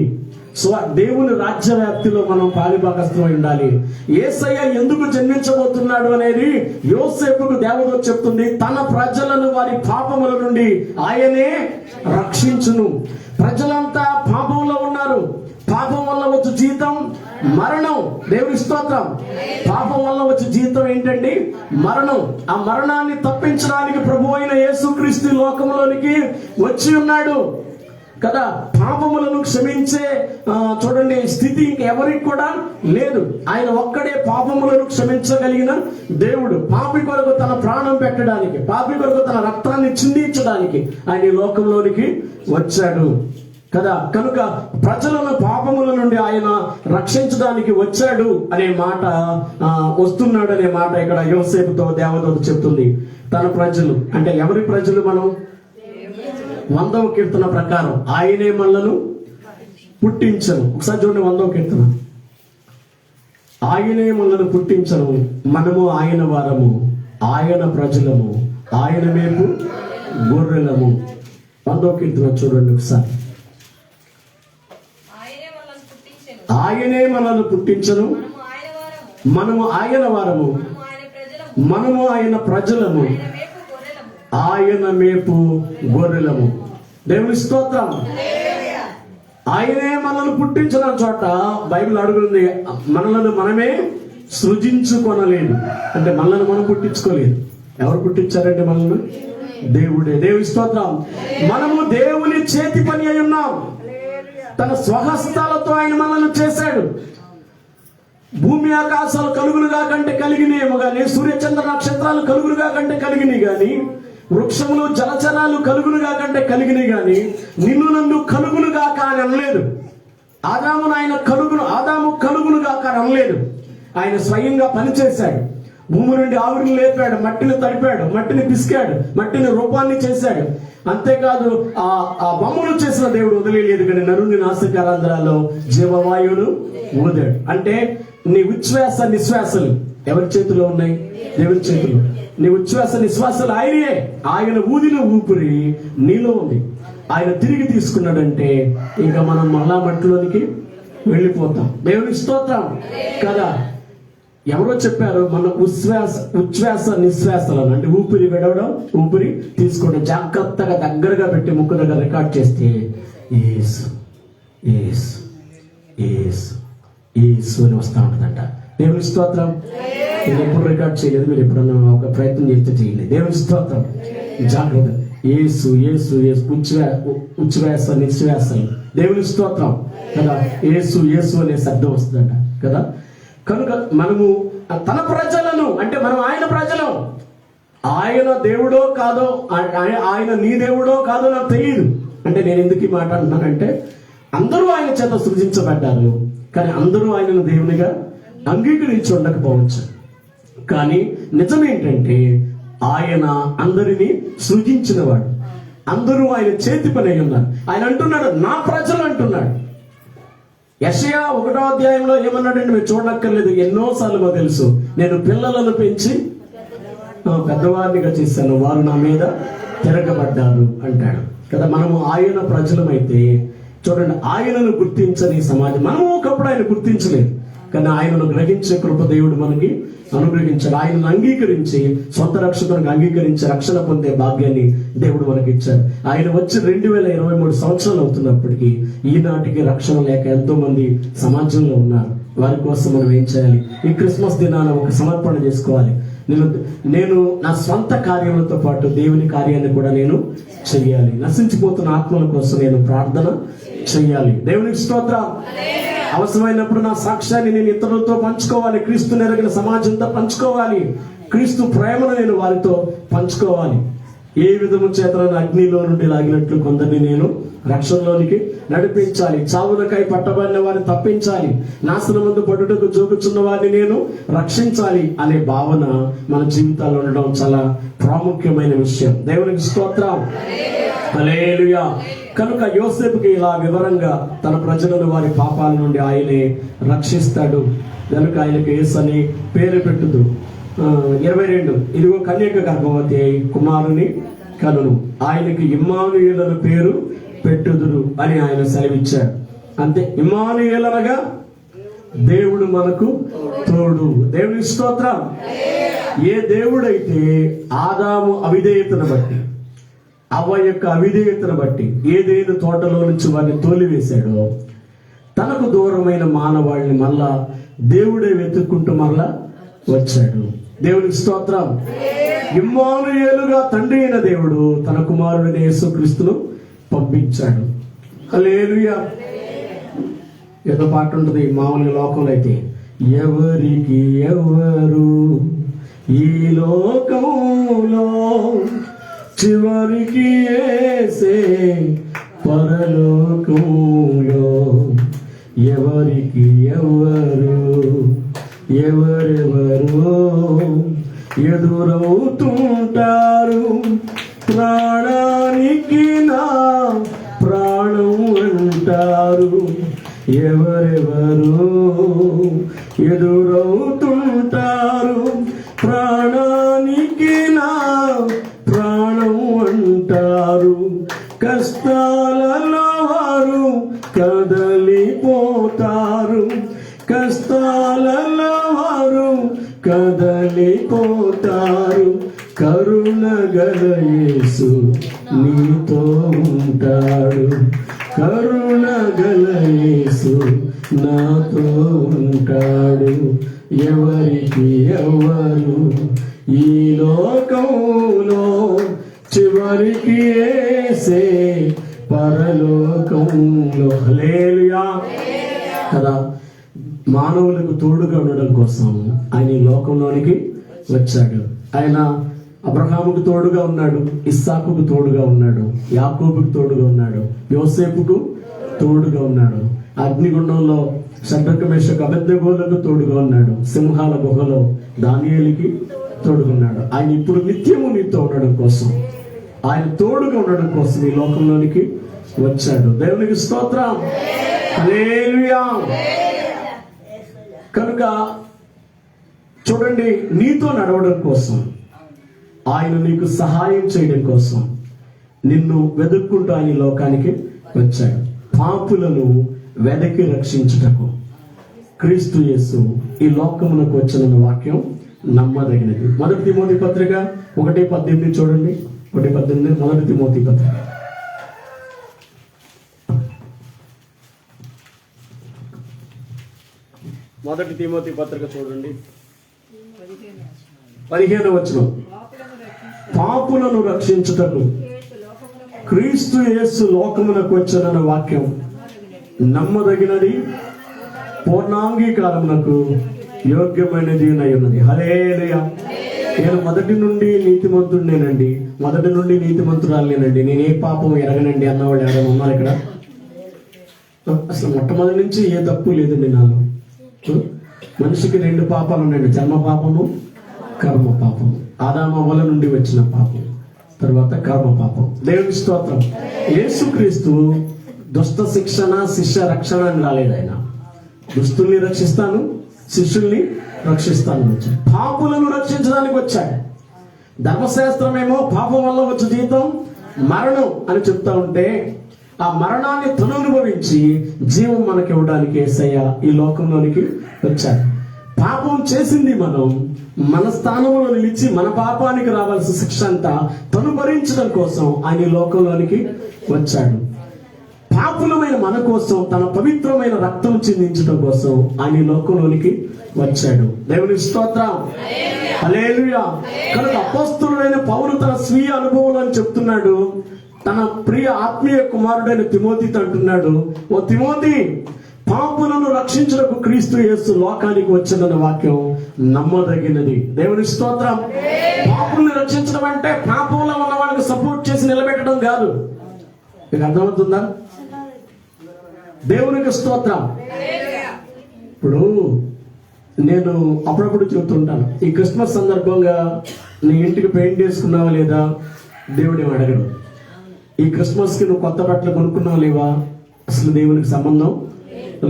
దేవుని రాజ్య వ్యాప్తిలో మనం పాలిభాగస్థులమై ఉండాలి. యేసయ్య ఎందుకు జన్మించబోతున్నాడు అనేది యోసేపుకు దేవదూత చెప్తుంది. తన ప్రజలను వారి పాపముల నుండి ఆయనే రక్షించును. ప్రజలంతా పాపంలో ఉన్నారు. పాపం వల్ల వచ్చే జీతం మరణం. దేవుని స్తోత్రం. పాపం వల్ల వచ్చే జీతం ఏంటండి? మరణం. ఆ మరణాన్ని తప్పించడానికి ప్రభు అయిన యేసుక్రీస్తు లోకంలోనికి వచ్చి ఉన్నాడు కదా. పాపములను క్షమించే చూడండి స్థితి ఇంకెవరికి కూడా లేదు. ఆయన ఒక్కడే పాపములను క్షమించగలిగిన దేవుడు. పాపి కొరకు తన ప్రాణం పెట్టడానికి, పాపి కొరకు తన రక్తాన్ని చిందించడానికి ఆయన ఈ లోకంలోనికి వచ్చాడు కదా. కనుక ప్రజలను పాపముల నుండి ఆయన రక్షించడానికి వచ్చాడు అనే మాట, వస్తున్నాడు అనే మాట ఇక్కడ యోసేపుతో దేవదూత చెప్తుంది. తన ప్రజలు అంటే ఎవరి ప్రజలు? మనం 100వ కీర్తన ప్రకారం ఆయనే మనలను పుట్టించను. ఒకసారి చూడండి 100వ కీర్తన. ఆయనే మనలను పుట్టించను, మనము ఆయన వారము, ఆయన ప్రజలము, ఆయన మేము గొర్రెలము. 100వ కీర్తన చూడండి ఒకసారి. ఆయనే మనల్ని పుట్టించను, మనము ఆయన వారము, మనము ఆయన ప్రజలము, ఆయన మేపు గొర్రెలము. దేవుని స్తోత్రం. ఆయనే మనల్ని పుట్టించిన చోట బైబిల్ అడుగుతుంది, మనలను మనమే సృజించుకొనలేదు. అంటే మనల్ని మనం పుట్టించుకోలేదు. ఎవరు పుట్టించారంటే మనల్ని? దేవుడే. దేవుని స్తోత్రం. మనము దేవుని చేతి పని అయి ఉన్నాం. తన స్వహస్తాలతో ఆయన మనల్ని చేశాడు. భూమి ఆకాశాలు కలుగులుగా కంటే కలిగినేమో గాని, సూర్యచంద్ర నక్షత్రాలు కలుగులుగా కంటే కలిగినాయి గాని, వృక్షములు జలచరాలు కలుగులుగా కంటే కలిగినాయి గాని, నిన్ను నన్ను కలుగులుగా కాని అనలేదు. ఆదాము కలుగులుగా కాని అనలేదు. ఆయన స్వయంగా పనిచేశాడు. భూమి నుండి ఆవిరిని లేపాడు, మట్టిని తడిపాడు, మట్టిని పిసికాడు, మట్టిని రూపాన్ని చేశాడు. అంతేకాదు ఆ బొమ్మను చేసిన దేవుడు వదిలేదు కానీ నరుని నాసికారంధ్రాల్లో జీవవాయువును ఊదాడు. అంటే నీ ఉచ్ఛ్వాస నిశ్వాసలు ఎవరి చేతిలో ఉన్నాయి? దేవుని చేతిలో. నీ ఉచ్ఛ్వాస నిశ్వాసలు ఆయనే. ఆయన ఊదిన ఊపిరి నీలో ఉంది. ఆయన తిరిగి తీసుకున్నాడంటే ఇంకా మనం మళ్ళా మట్టిలోనికి వెళ్ళిపోతాం. దేవుని స్తోత్రం కదా. ఎవరో చెప్పారు, మన ఉచ్ఛ్వాస నిశ్వాసలను అంటే ఊపిరి విడవడం, ఊపిరి తీసుకోవడం జాగ్రత్తగా దగ్గరగా పెట్టి ముక్కు దగ్గర రికార్డ్ చేస్తే ఏసు ఏసు ఏసు ఏసు అని వస్తూ ఉంటుందంట. దేవుని స్తోత్రం. నేను ఎప్పుడు రికార్డ్ చేయలేదు, మీరు ఎప్పుడన్నా ఒక ప్రయత్నం చేస్తే చేయలేదు. దేవుని స్తోత్రం. జాగ్రత్త. ఏసు ఏసు ఏసు ఉచ్ఛ్వాస నిశ్వాసలు. దేవుని స్తోత్రం కదా. ఏసు ఏసు అనే శబ్దం వస్తుందంట కదా. కనుక మనము తన ప్రజలను అంటే మనం ఆయన ప్రజలం. ఆయన దేవుడో కాదో, ఆయన నీ దేవుడో కాదో నాకు తెలియదు. అంటే నేను ఎందుకు ఈ మాట అంటున్నానంటే, అందరూ ఆయన చేత సృజించబడ్డారు, కానీ అందరూ ఆయనను దేవునిగా అంగీకరించి ఉండకపోవచ్చు. కానీ నిజమేంటంటే ఆయన అందరినీ సృజించినవాడు. అందరూ ఆయన చేతి పని అయి ఉన్నారు. ఆయన అంటున్నాడు నా ప్రజలు అంటున్నాడు. యెషయా 1వ అధ్యాయంలో ఏమన్నాడంటే మీరు చూడక్కర్లేదు, ఎన్నోసార్లు మాకు తెలుసు, నేను పిల్లలను పెంచి పెద్దవారినిగా చేశాను, వారు నా మీద తిరగబడ్డారు అంటాడు కదా. మనము ఆయన ప్రజలమైతే చూడండి, ఆయనను గుర్తించని సమాజం. మనము ఒకప్పుడు ఆయన గుర్తించలేదు, కానీ ఆయనను గ్రహించే కృప దేవుడు మనకి అనుగ్రహించాడు. ఆయనను అంగీకరించి సొంత రక్షకునికి అంగీకరించి రక్షణ పొందే భాగ్యాన్ని దేవుడు మనకి ఇచ్చాడు. ఆయన వచ్చి 2023 సంవత్సరాలు అవుతున్నప్పటికీ ఈనాటికి రక్షణ లేక ఎంతో మంది సమాజంలో ఉన్నారు. వారి కోసం మనం ఏం చేయాలి? ఈ క్రిస్మస్ దినాన ఒక సమర్పణ చేసుకోవాలి. నేను నా స్వంత కార్యములతో పాటు దేవుని కార్యాన్ని కూడా నేను చెయ్యాలి. నశించిపోతున్న ఆత్మల కోసం నేను ప్రార్థన చెయ్యాలి. దేవునికి స్తోత్రం. అవసరమైనప్పుడు నా సాక్ష్యాన్ని నేను ఇతరులతో పంచుకోవాలి. క్రీస్తు ఎరిగిన సమాజంతో పంచుకోవాలి. క్రీస్తు ప్రేమను నేను వారితో పంచుకోవాలి. ఏ విధము చేతన అగ్నిలో నుండి లాగినట్లు కొందరిని నేను రక్షణలోనికి నడిపించాలి. చావులకై పట్టబడిన వారిని తప్పించాలి. నాశనమందు పడుటకు జోగుచున్న వారిని నేను రక్షించాలి అనే భావన మన జీవితాల్లో ఉండడం చాలా ప్రాముఖ్యమైన విషయం. దేవునికి స్తోత్రం. హల్లెలూయా. కనుక యోసేపుకి ఇలా వివరంగా తన ప్రజలను వారి పాపాల నుండి ఆయనే రక్షిస్తాడు. కనుక ఆయనకు యేసు అని పేరు పెట్టుదు. 22 ఇదిగో కన్యక గర్భవతి అయి కుమారుని కనును, ఆయనకి ఇమ్మానుయేలు పేరు పెట్టుదురు అని ఆయన సెలవిచ్చాడు. అంతే. ఇమ్మానుయేలు అనగా దేవుడు మనకు తోడు. దేవుని స్తోత్రం. ఏ దేవుడైతే ఆదాము అవిధేయతను బట్టి, అవ్వ యొక్క అవిధేయతను బట్టి ఏదేను తోటలో నుంచి వారిని తోలివేశాడో, తనకు దూరమైన మానవాళ్ళని మళ్ళా దేవుడే వెతుక్కుంటూ మళ్ళా వచ్చాడు. దేవునికి స్తోత్రం. ఇమ్మానుయేలుగా తండ్రి అయిన దేవుడు తన కుమారుడైన యేసుక్రీస్తును పంపించాడు. హల్లెలూయా. ఏదో పాట ఉంటుంది మామూలుగా లోకంలో అయితే, ఎవరికి ఎవరు ఈ లోకంలో చివరికి యేసే పరలోకంలో, ఎవరికి ఎవరు ఎవరెవరో ఎదురవుతుంటారు, ప్రాణానికి నా ప్రాణం అంటారు, ఎవరెవరో ఎదురవుతుంటారు, ప్రాణానికి నా ప్రాణం అంటారు, కష్టాలలో వారు కదలిపోతారు, కష్టాలలో వారు కదలిపోతారు, కరుణగల యేసు నీతో ఉంటాడు, కరుణగల యేసు నాతో ఉంటాడు, ఎవరికి ఎవరు ఈ లోకంలో చివరికి యేసే పరలోకంలో. హల్లెలూయా. కదా, మానవులకు తోడుగా ఉండడం కోసం ఆయన ఈ లోకంలోనికి వచ్చాడు. ఆయన అబ్రహాముకు తోడుగా ఉన్నాడు, ఇస్సాకుకు తోడుగా ఉన్నాడు, యాకోబుకు తోడుగా ఉన్నాడు, యోసేపుకు తోడుగా ఉన్నాడు, అగ్నిగుండంలో షడ్రక మేషకు అబేద్నెగోలకు తోడుగా ఉన్నాడు, సింహాల గుహలో దానియేలుకి తోడుగున్నాడు. ఆయన ఇప్పుడు నిత్యము నీతో ఉండడం కోసం, ఆయన తోడుగా ఉండడం కోసం ఈ లోకంలోనికి వచ్చాడు. దేవునికి స్తోత్రం. హల్లెలూయా. కనుక చూడండి, నీతో నడవడం కోసం, ఆయన నీకు సహాయం చేయడం కోసం నిన్ను వెతుక్కుంటూ ఆయన లోకానికి వచ్చాడు. పాపులను వెదకి రక్షించుటకు క్రీస్తు యేసు ఈ లోకమునకు వచ్చిన వాక్యం నమ్మదగినది. 1 తిమోతి పత్రిక 1:18 చూడండి. 1:18 1 తిమోతి పత్రిక. 1 తిమోతి పత్రిక చూడండి, 15వ వచనం. పాపులను రక్షించుటకు క్రీస్తు యేసు లోకమునకు వచ్చిన వాక్యం నమ్మదగినది, పూర్ణాంగీకారమునకు యోగ్యమైనది అయి ఉన్నది. హల్లెలూయా. నేను మొదటి నుండి నీతిమంతుడినేనండి, మొదటి నుండి నీతిమంతురాలేనండి, నేను ఏ పాపం ఎరగనండి అన్నవాళ్ళు ఎవరైనా ఉన్నారు ఇక్కడ? అసలు మొట్టమొదటి నుంచి ఏ తప్పు లేదండి నాలో. మనిషికి 2 పాపాలు ఉన్నాయండి, జన్మ పాపము, కర్మ పాపము. ఆదామవ్వల నుండి వచ్చిన పాపం, తర్వాత కర్మ పాపం. దేవుని స్తోత్రం. యేసుక్రీస్తు దుష్ట శిక్షణ శిష్య రక్షణ అని రాలేదు. ఆయన దుస్తుల్ని రక్షిస్తాను, శిష్యుల్ని రక్షిస్తాను వచ్చాడు. పాపులను రక్షించడానికి వచ్చాడు. ధర్మశాస్త్రమేమో పాపం వల్ల వచ్చే జీతం మరణం అని చెప్తా ఉంటే, ఆ మరణాన్ని తను అనుభవించి జీవం మనకి ఇవ్వడానికి యేసయ్య ఈ లోకంలోనికి వచ్చాడు. పాపం చేసింది మనం, మన స్థానంలో నిలిచి మన పాపానికి రావాల్సిన శిక్ష అంతా తను భరించడం కోసం ఆయన ఈ లోకంలోనికి వచ్చాడు. పాపులమైన మన కోసం తన పవిత్రమైన రక్తం చిందించడం కోసం ఆయన ఈ లోకంలోనికి వచ్చాడు. దేవుని స్తోత్రం. హల్లెలూయా. కనుక అపోస్తలుడైన పౌలు తన స్వీయ అనుభవంలో చెప్తున్నాడు. తన ప్రియ ఆత్మీయ కుమారుడైన తిమోతితో అంటున్నాడు, ఓ తిమోతి, పాపులను రక్షించుటకు క్రీస్తు యేసు లోకానికి వచ్చిన వాక్యం నమ్మదగినది. దేవుని స్తోత్రం. పాపుల్ని రక్షించడం అంటే పాపంలో ఉన్న వాళ్ళకి సపోర్ట్ చేసి నిలబెట్టడం కాదు. మీకు అర్థమవుతుందా? దేవునికి స్తోత్రం. ఇప్పుడు నేను అప్పుడప్పుడు చెబుతుంటాను, ఈ క్రిస్మస్ సందర్భంగా నీ ఇంటికి పెయింట్ వేసుకున్నావా లేదా దేవుడు ఏమి అడగడు. ఈ క్రిస్మస్కి నువ్వు కొత్త బట్టలు కొనుక్కున్నావా లేవా అసలు దేవునికి సంబంధం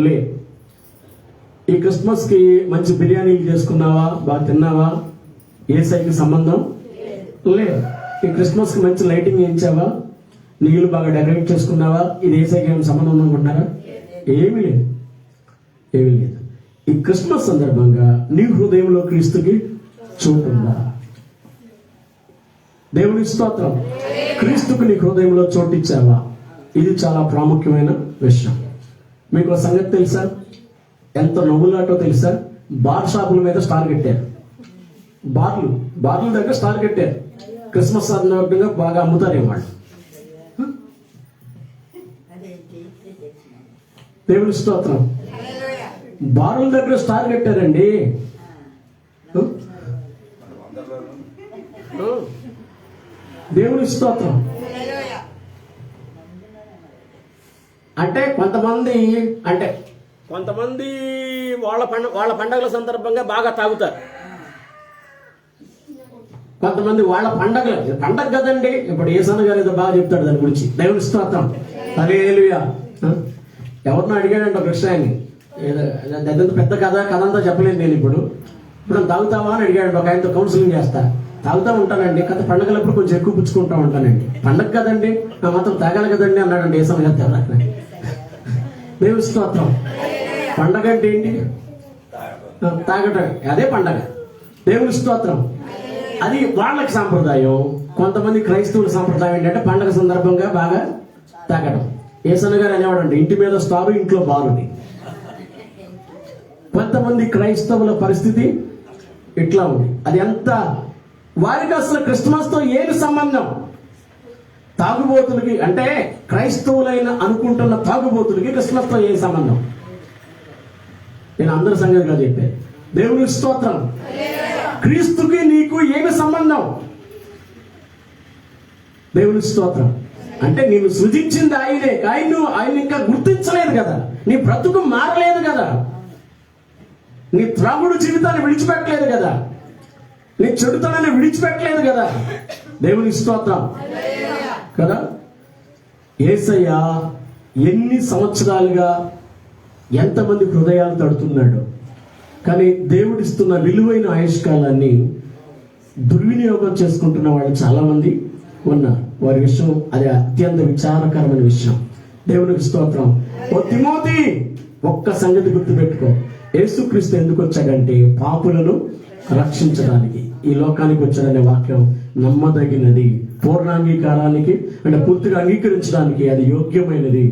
లేదు. ఈ క్రిస్మస్కి మంచి బిర్యానీలు చేసుకున్నావా, బాగా తిన్నావా, యేసయ్యకి సంబంధం లేదు. ఈ క్రిస్మస్కి మంచి లైటింగ్ వేయించావా, నీళ్ళు బాగా డెకరేట్ చేసుకున్నావా, ఇది యేసయ్యకి ఏమైనా సంబంధం ఉందనుకుంటున్నారా? ఏమీ లేదు, ఏమీ లేదు. ఈ క్రిస్మస్ సందర్భంగా నీ హృదయంలో క్రీస్తుకి చోటుందా? దేవుని స్తోత్రం. క్రీస్తుకు నీ హృదయంలో చోటిచ్చావా? ఇది చాలా ప్రాముఖ్యమైన విషయం. మీకు ఒక సంగతి తెలుసా? ఎంత నవ్వులాటో తెలుసా? బార్ షాపుల మీద స్టార్ కట్టారు. బార్ల దగ్గర స్టార్ కట్టారు. క్రిస్మస్ సందర్భంగా బాగా అమ్ముతారు వాళ్ళు. దేవుని స్తోత్రం. బారుల దగ్గర స్టార్ కట్టారండి. దేవుని స్తోత్రం. అంటే కొంతమంది వాళ్ళ పండగల సందర్భంగా బాగా తాగుతారు. కొంతమంది వాళ్ళ పండగ కదండి. ఇప్పుడు ఏసన్న గారు ఏదో బాగా చెప్తాడు దాని గురించి. దేవుని స్తోత్రం. హల్లెలూయా. ఎవరినో అడిగాడంట ఒక విషయాన్ని, ఏదో పెద్ద కథ అంతా చెప్పలేదు నేను. ఇప్పుడు తాగుతావా అని అడిగాడు ఒక ఆయనతో. కౌన్సిలింగ్ చేస్తా. తాగుతా ఉంటానండి, కథ పండగలప్పుడు కొంచెం ఎక్కువ పుచ్చుకుంటా ఉంటానండి. పండగ కదండి, నా మాత్రం తాగాలి కదండి అన్నాడండి ఏసన్న గారు. దేవుని స్తోత్రం. పండగ అంటే ఏంటి? తాగటం, అదే పండగ. దేవుని స్తోత్రం. అది వాళ్ళకి సాంప్రదాయం. కొంతమంది క్రైస్తవుల సాంప్రదాయం ఏంటంటే పండగ సందర్భంగా బాగా తాగడం. ఏసన్న గారు అనేవాడంటే ఇంటి మీద స్టారు, ఇంట్లో బారుని. కొంతమంది క్రైస్తవుల పరిస్థితి ఇట్లా ఉంది. అది ఎంత వారికి అసలు క్రిస్మస్ తో ఏమి సంబంధం? తాగుబోతులకి, అంటే క్రైస్తవులైన అనుకుంటున్న తాగుబోతులకి క్రిస్మస్ తో ఏమి సంబంధం? నేను అందరి సంగతిగా చెప్పాను. దేవుని స్తోత్రం. క్రీస్తుకి నీకు ఏమి సంబంధం? దేవుని స్తోత్రం. అంటే నేను సృజించింది ఆయనే. ఆయన ఇంకా గుర్తించలేదు కదా, నీ బ్రతుకు మారలేదు కదా, నీ త్రాగుడు జీవితాన్ని విడిచిపెట్టలేదు కదా, నీ చెడుతనాన్ని విడిచిపెట్టలేదు కదా. దేవుని స్తోత్రం కదా. యేసయ్య ఎన్ని సంవత్సరాలుగా ఎంతమంది హృదయాలు తడుతున్నాడు. కానీ దేవుడిస్తున్న విలువైన ఆయుష్కాలాన్ని దుర్వినియోగం చేసుకుంటున్న వాళ్ళు చాలా మంది ఉన్నారు. వారి విషయం అది అత్యంత విచారకరమైన విషయం. దేవునికి స్తోత్రం. ఓ తిమోతి, ఒక్క సంగతి గుర్తుపెట్టుకో. యేసుక్రీస్తు ఎందుకు వచ్చాడంటే పాపులను రక్షించడానికి ఈ లోకానికి వచ్చాడనే వాక్యం నమ్మదగినది. పూర్ణాంగీకారానికి అంటే పూర్తిగా అంగీకరించడానికి అది యోగ్యమైనది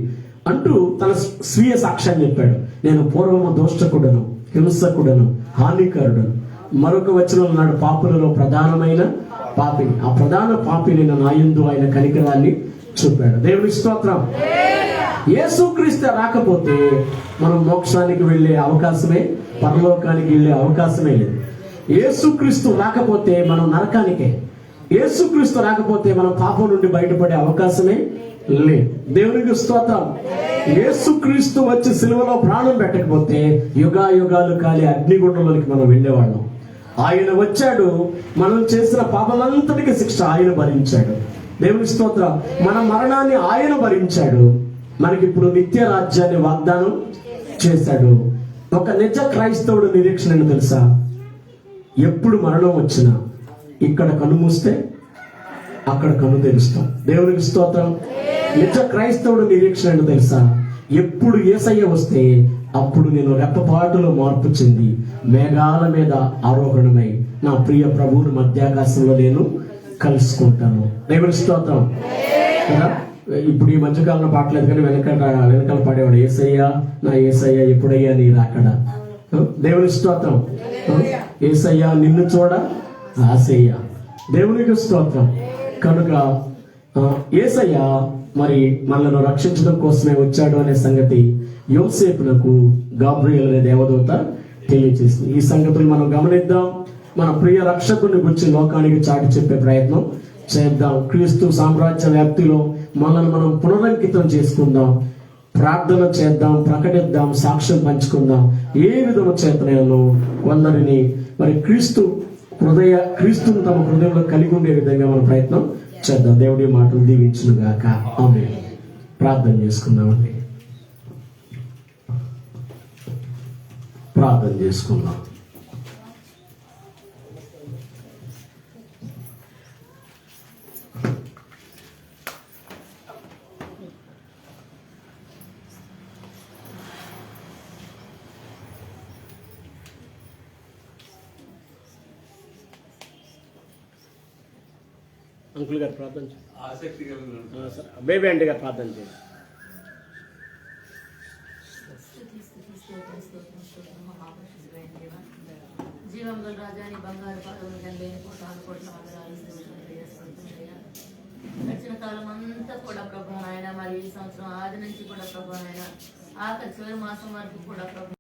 అంటూ తన స్వీయ సాక్ష్యాన్ని చెప్పాడు. నేను పూర్వము దోషకుడను, హింసకుడను, హానికారుడను. మరొక వచనం నాడు పాపులలో ప్రధానమైన పాపి. ఆ ప్రధాన పాపిని నా యందు ఆయన కనికరాన్ని చూపాడు. దేవుని స్తోత్రం. యేసుక్రీస్తు రాకపోతే మనం మోక్షానికి వెళ్ళే అవకాశమే, పరలోకానికి వెళ్ళే అవకాశమే లేదు. యేసుక్రీస్తు రాకపోతే మనం నరకానికే. యేసుక్రీస్తు రాకపోతే మనం పాపం నుండి బయటపడే అవకాశమే లేదు. దేవునికి స్తోత్రం. యేసుక్రీస్తు వచ్చి సిలువలో ప్రాణం పెట్టకపోతే యుగాలు కాలే అగ్నిగుండంలోకి మనం వెళ్ళేవాళ్ళం. ఆయన వచ్చాడు, మనం చేసిన పాపలంతటికి శిక్ష ఆయన భరించాడు. దేవుని స్తోత్రం. మన మరణాన్ని ఆయన భరించాడు. మనకిప్పుడు నిత్య రాజ్యాన్ని వాగ్దానం చేశాడు. ఒక నిజ క్రైస్తవుడు నిరీక్షణ ఏంటో తెలుసా? ఎప్పుడు మరణం వచ్చినా ఇక్కడ కన్ను మూస్తే అక్కడ కన్ను తెరుస్తాం. దేవునికి స్తోత్రం. నిజ క్రైస్తవుడు నిరీక్షణ ఏంటో తెలుసా? ఎప్పుడు యేసయ్య వస్తే అప్పుడు నేను రెప్పపాటులో మార్పు చెంది మేఘాల మీద ఆరోహణమై నా ప్రియ ప్రభువుని మధ్యాకాశంలో నేను కలుసుకుంటాను. దేవుని స్తోత్రం కదా. ఇప్పుడు ఈ మధ్యకాలంలో పాటలేదు కానీ వెనకాల పాడేవాడు, యేసయ్య నా యేసయ్య ఎప్పుడయ్యా నీ రాకడ. దేవుని స్తోత్రం. యేసయ్య నిన్ను చూడ ఆశయ్య. దేవునికి స్తోత్రం. కనుక యేసయ్య మరి మనల్ని రక్షించడం కోసమే వచ్చాడు అనే సంగతి యోసేపునకు గాబ్రియేల్ అనే దేవదూత తెలియజేస్తుంది. ఈ సంగతులు మనం గమనిద్దాం. మన ప్రియ రక్షకుని గురించి లోకానికి చాటి చెప్పే ప్రయత్నం చేద్దాం. క్రీస్తు సామ్రాజ్య వ్యాప్తిలో మనల్ని మనం పునరంకితం చేసుకుందాం, ప్రార్థన చేద్దాం, ప్రకటిద్దాం, సాక్ష్యం పంచుకుందాం. ఏ విధము చేతనైనా కొందరిని మరి క్రీస్తును తమ హృదయంలో కలిగి ఉండే విధంగా మనం ప్రయత్నం చేద్దాం. దేవుడి మాటలు దీవించును గాక. ఆమేన్. ప్రార్థన చేసుకుందామండి. ప్రార్థన చేసుకుందాం. అంకుల్ గారు ప్రార్థన చేయండి. బేబీ ఆంటీ గారు ప్రార్థన చేయండి. జీవంలో రాజాని బంగారు పాదములు లేని కోటాను కోట్ల వందనాలు గడిచిన కాలం అంతా కూడా ప్రభు ఆయన, మరి ఈ సంవత్సరం ఆది నుంచి కూడా ప్రభు ఆయన, ఆఖరి చివరి మాసం వరకు కూడా ప్రభు